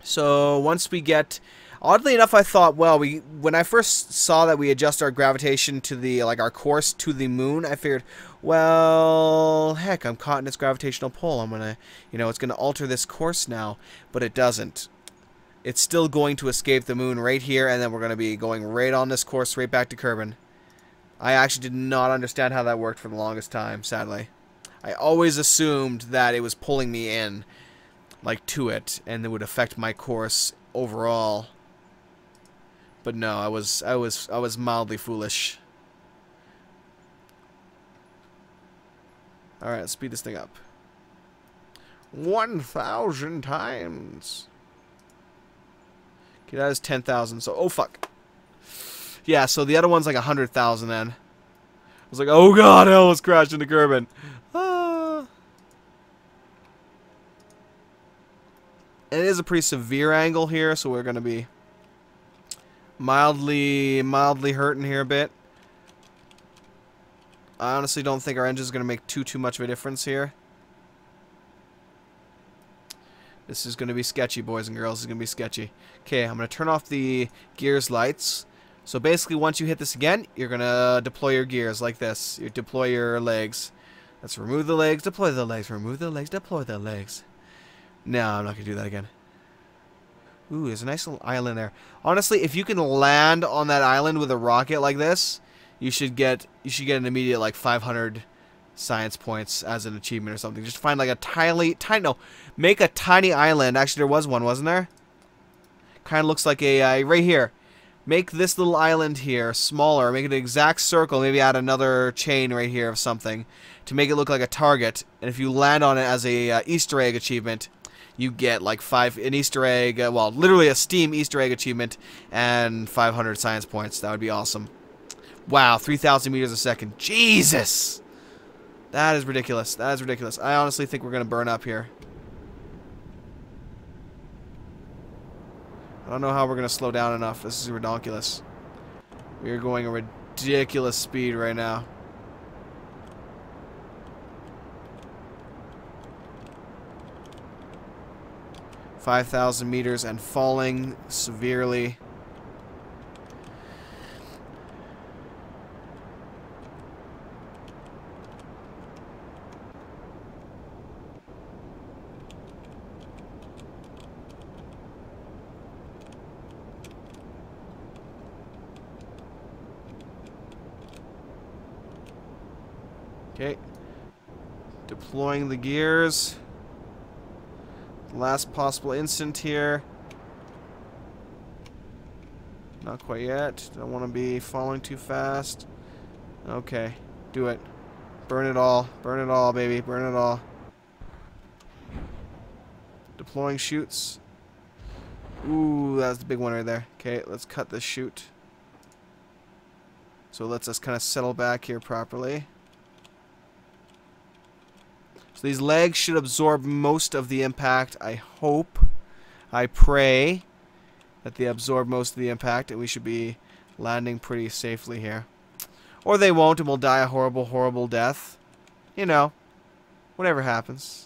So, once we get... Oddly enough, I thought, well, when I first saw that we adjust our gravitation to the, like, our course to the moon, I figured, well, heck, I'm caught in its gravitational pull. I'm gonna, you know, it's gonna alter this course now, but it doesn't. It's still going to escape the moon right here, and then we're gonna be going right on this course right back to Kerbin. I actually did not understand how that worked for the longest time, sadly. I always assumed that it was pulling me in, like, to it, and it would affect my course overall. But no, I was mildly foolish. Alright, let's speed this thing up. 1,000 times. Okay, that is 10,000, so, oh fuck. Yeah, so the other one's like 100,000 then. I was like, oh god, I almost crashed into Kerbin. Ah. It is a pretty severe angle here, so we're going to be mildly hurting here a bit. I honestly don't think our engine is going to make too much of a difference here. This is going to be sketchy, boys and girls. This is going to be sketchy. Okay, I'm going to turn off the gears lights. So basically, once you hit this again, you're going to deploy your gears like this. You deploy your legs. Let's remove the legs, deploy the legs, remove the legs, deploy the legs. No, I'm not going to do that again. Ooh, there's a nice little island there. Honestly, if you can land on that island with a rocket like this, you should get an immediate like 500 science points as an achievement or something. Just find like a make a tiny island. Actually, there was one, wasn't there? Kind of looks like a right here. Make this little island here smaller. Make it an exact circle. Maybe add another chain right here of something to make it look like a target. And if you land on it as a Easter egg achievement, you get like an Easter egg. Well, literally a Steam Easter egg achievement and 500 science points. That would be awesome. Wow, 3,000 meters a second. Jesus, that is ridiculous. That is ridiculous. I honestly think we're gonna burn up here. I don't know how we're going to slow down enough. This is ridiculous. We are going a ridiculous speed right now. $5,000 meters and falling severely. Okay, deploying the gears. Last possible instant here. Not quite yet. Don't want to be falling too fast. Okay, do it. Burn it all. Burn it all, baby. Burn it all. Deploying chutes. Ooh, that's the big one right there. Okay, let's cut this chute. So it lets us kind of settle back here properly. So these legs should absorb most of the impact. I hope, I pray that they absorb most of the impact and we should be landing pretty safely here. Or they won't and we'll die a horrible, horrible death. You know, whatever happens.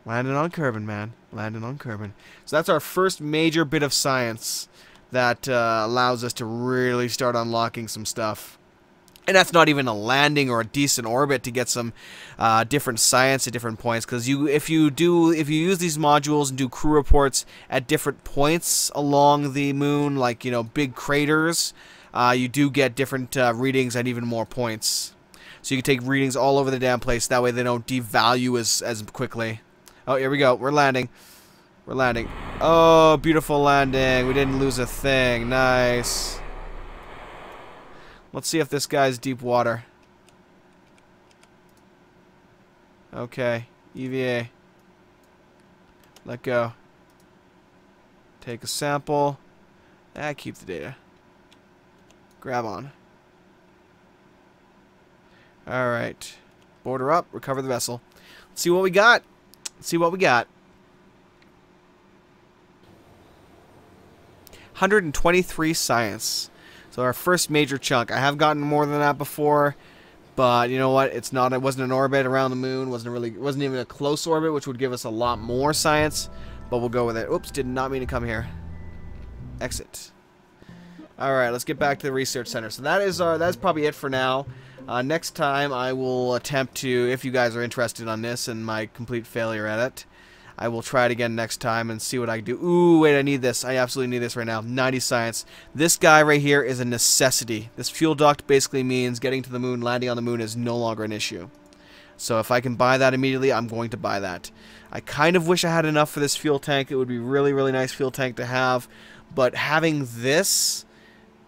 Landing on Kerbal, man. Landing on Kerbal. So that's our first major bit of science that allows us to really start unlocking some stuff. And that's not even a landing or a decent orbit to get some different science at different points. Because if you use these modules and do crew reports at different points along the moon, like big craters, you do get different readings at even more points. So you can take readings all over the damn place. That way they don't devalue as quickly. Oh, here we go. We're landing. We're landing. Oh, beautiful landing. We didn't lose a thing. Nice. Let's see if this guy's deep water. Okay. EVA. Let go. Take a sample. Keep the data. Grab on. Alright. Board her up. Recover the vessel. Let's see what we got. Let's see what we got. 123 science. So our first major chunk. I have gotten more than that before, but you know what? It wasn't an orbit around the moon. Wasn't even a close orbit, which would give us a lot more science. But we'll go with it. Oops, did not mean to come here. Exit. All right, let's get back to the research center. So that's probably it for now. Next time I will attempt to, if you guys are interested on this and my complete failure at it, I will try it again next time and see what I can do. Ooh, wait, I need this. I absolutely need this right now. 90 science. This guy right here is a necessity. This fuel duct basically means getting to the moon, landing on the moon is no longer an issue. So if I can buy that immediately, I'm going to buy that. I kind of wish I had enough for this fuel tank. It would be really, really nice fuel tank to have. But having this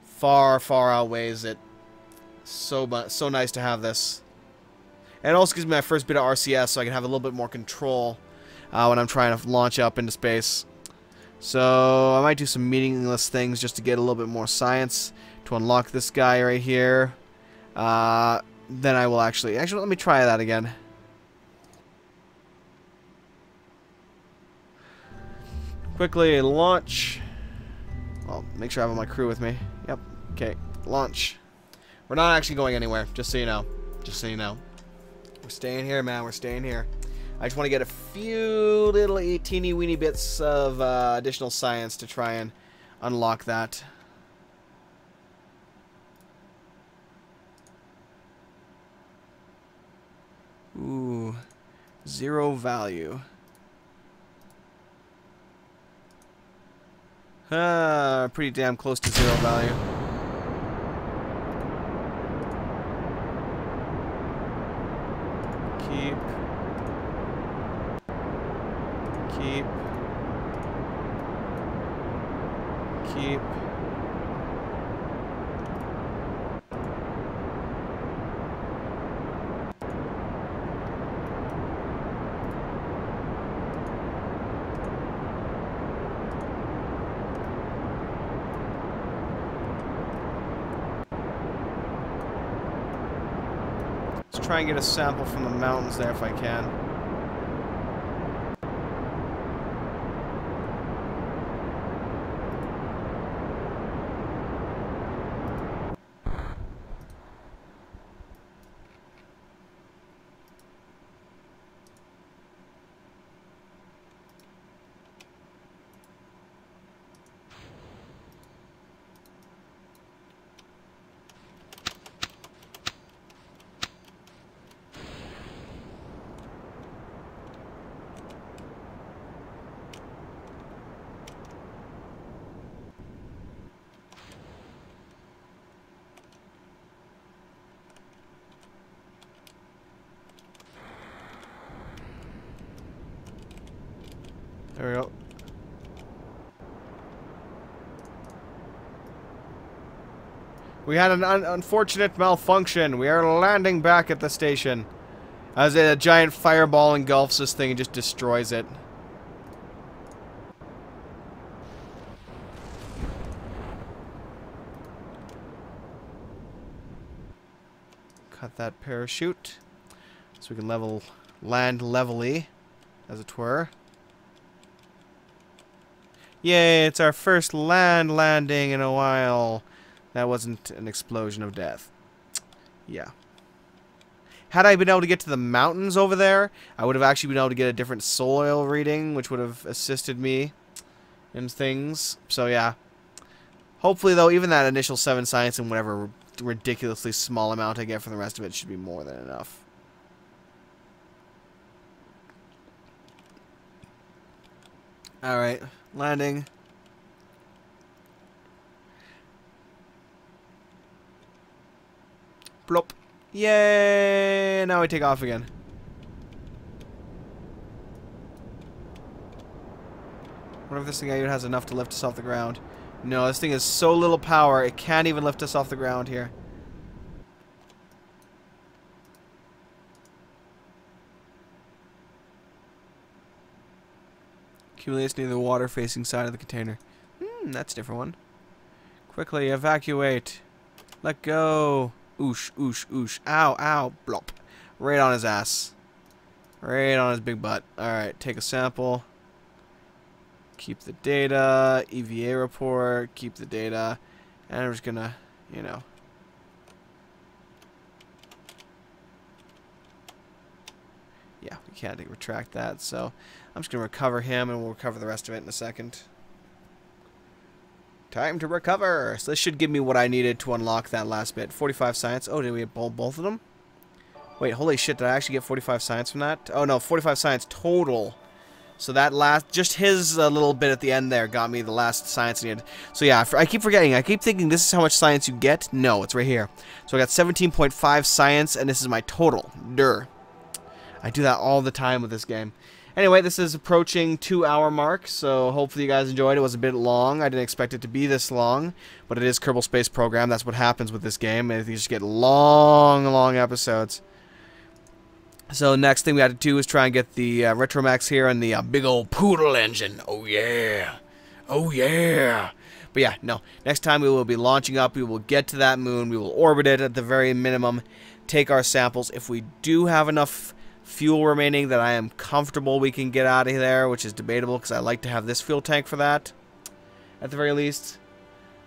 far, far outweighs it. So nice to have this. And it also gives me my first bit of RCS so I can have a little bit more control when I'm trying to launch up into space. So I might do some meaningless things just to get a little bit more science to unlock this guy right here. Then I will actually let me try that again. Quickly launch. Well, make sure I have my crew with me. Yep. Okay. Launch. We're not actually going anywhere, just so you know. Just so you know. We're staying here, man. We're staying here. I just want to get a few little teeny weeny bits of additional science to try and unlock that. Ooh. 0 value. Pretty damn close to 0 value. Keep. Let's try and get a sample from the mountains there if I can. There we go. We had an unfortunate malfunction. We are landing back at the station. As a giant fireball engulfs this thing and just destroys it. Cut that parachute. So we can land levelly, as it were. Yay, it's our first landing in a while. That wasn't an explosion of death. Yeah. Had I been able to get to the mountains over there, I would have actually been able to get a different soil reading, which would have assisted me in things. So, yeah. Hopefully, though, even that initial 7 science and whatever ridiculously small amount I get for the rest of it should be more than enough. Alright. Landing. Plop. Yay! Now we take off again. Wonder if this thing even has enough to lift us off the ground. No, this thing has so little power, it can't even lift us off the ground here. Accumulates near the water-facing side of the container. That's a different one. Quickly, evacuate. Let go. Oosh, oosh, oosh. Ow, ow. Blop. Right on his ass. Right on his big butt. Alright, take a sample. Keep the data. EVA report. Keep the data. And I'm just gonna, you know. Yeah, we can't retract that, so I'm just gonna recover him and we'll recover the rest of it in a second. Time to recover! So this should give me what I needed to unlock that last bit. 45 science. Oh, did we get both of them? Wait, holy shit, did I actually get 45 science from that? Oh no, 45 science total. So that last, just his little bit at the end there got me the last science I needed. So yeah, I keep forgetting. I keep thinking this is how much science you get. No, it's right here. So I got 17.5 science and this is my total. Durr. I do that all the time with this game. Anyway, this is approaching 2-hour mark, so hopefully you guys enjoyed. It was a bit long. I didn't expect it to be this long, but it is Kerbal Space Program. That's what happens with this game. You just get long, long episodes. So next thing we had to do is try and get the Retromax here and the big old Poodle engine. Oh yeah. Oh, yeah. But yeah, no. Next time we will be launching up. We will get to that moon. We will orbit it at the very minimum. Take our samples. If we do have enough fuel remaining that I am comfortable we can get out of there, which is debatable because I like to have this fuel tank for that, at the very least.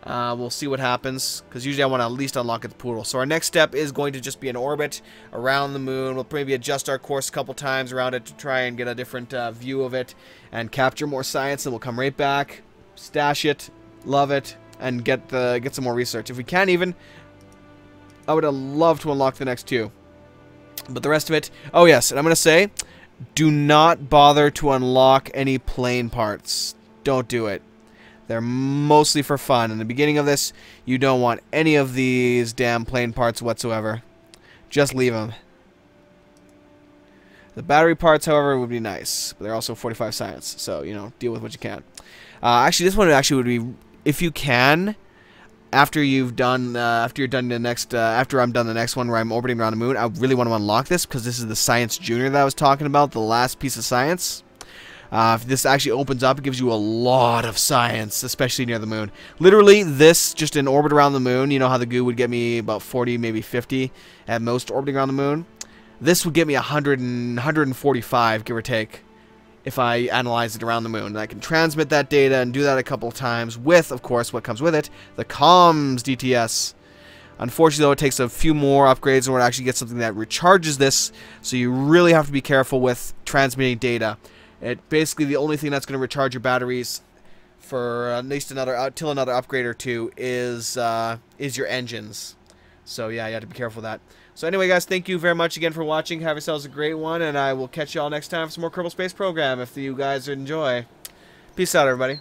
We'll see what happens, because usually I want to at least unlock at the pool. So our next step is going to just be an orbit around the moon. We'll maybe adjust our course a couple times around it to try and get a different view of it and capture more science, and we'll come right back, stash it, love it, and get some more research. If we can even, I would have loved to unlock the next 2. But the rest of it, oh yes, and I'm going to say, do not bother to unlock any plane parts. Don't do it. They're mostly for fun. In the beginning of this, you don't want any of these damn plane parts whatsoever. Just leave them. The battery parts, however, would be nice. But they're also 45 science, so, you know, deal with what you can. Actually, this one actually would be, if you can, after you're done the next, after I'm done the next one where I'm orbiting around the moon, I really want to unlock this because this is the Science Junior that I was talking about, the last piece of science. If this actually opens up, it gives you a lot of science, especially near the moon. Literally, this, just in orbit around the moon, you know how the goo would get me about 40, maybe 50 at most orbiting around the moon? This would get me 100 and 145, give or take, if I analyze it around the moon. And I can transmit that data and do that a couple of times with, of course, what comes with it, the comms DTS. Unfortunately, though, it takes a few more upgrades in order to actually get something that recharges this, so you really have to be careful with transmitting data. Basically, the only thing that's going to recharge your batteries for at least till another upgrade or 2 is your engines. So yeah, you have to be careful with that. So anyway, guys, thank you very much again for watching. Have yourselves a great one, and I will catch you all next time for some more Kerbal Space Program if you guys enjoy. Peace out, everybody.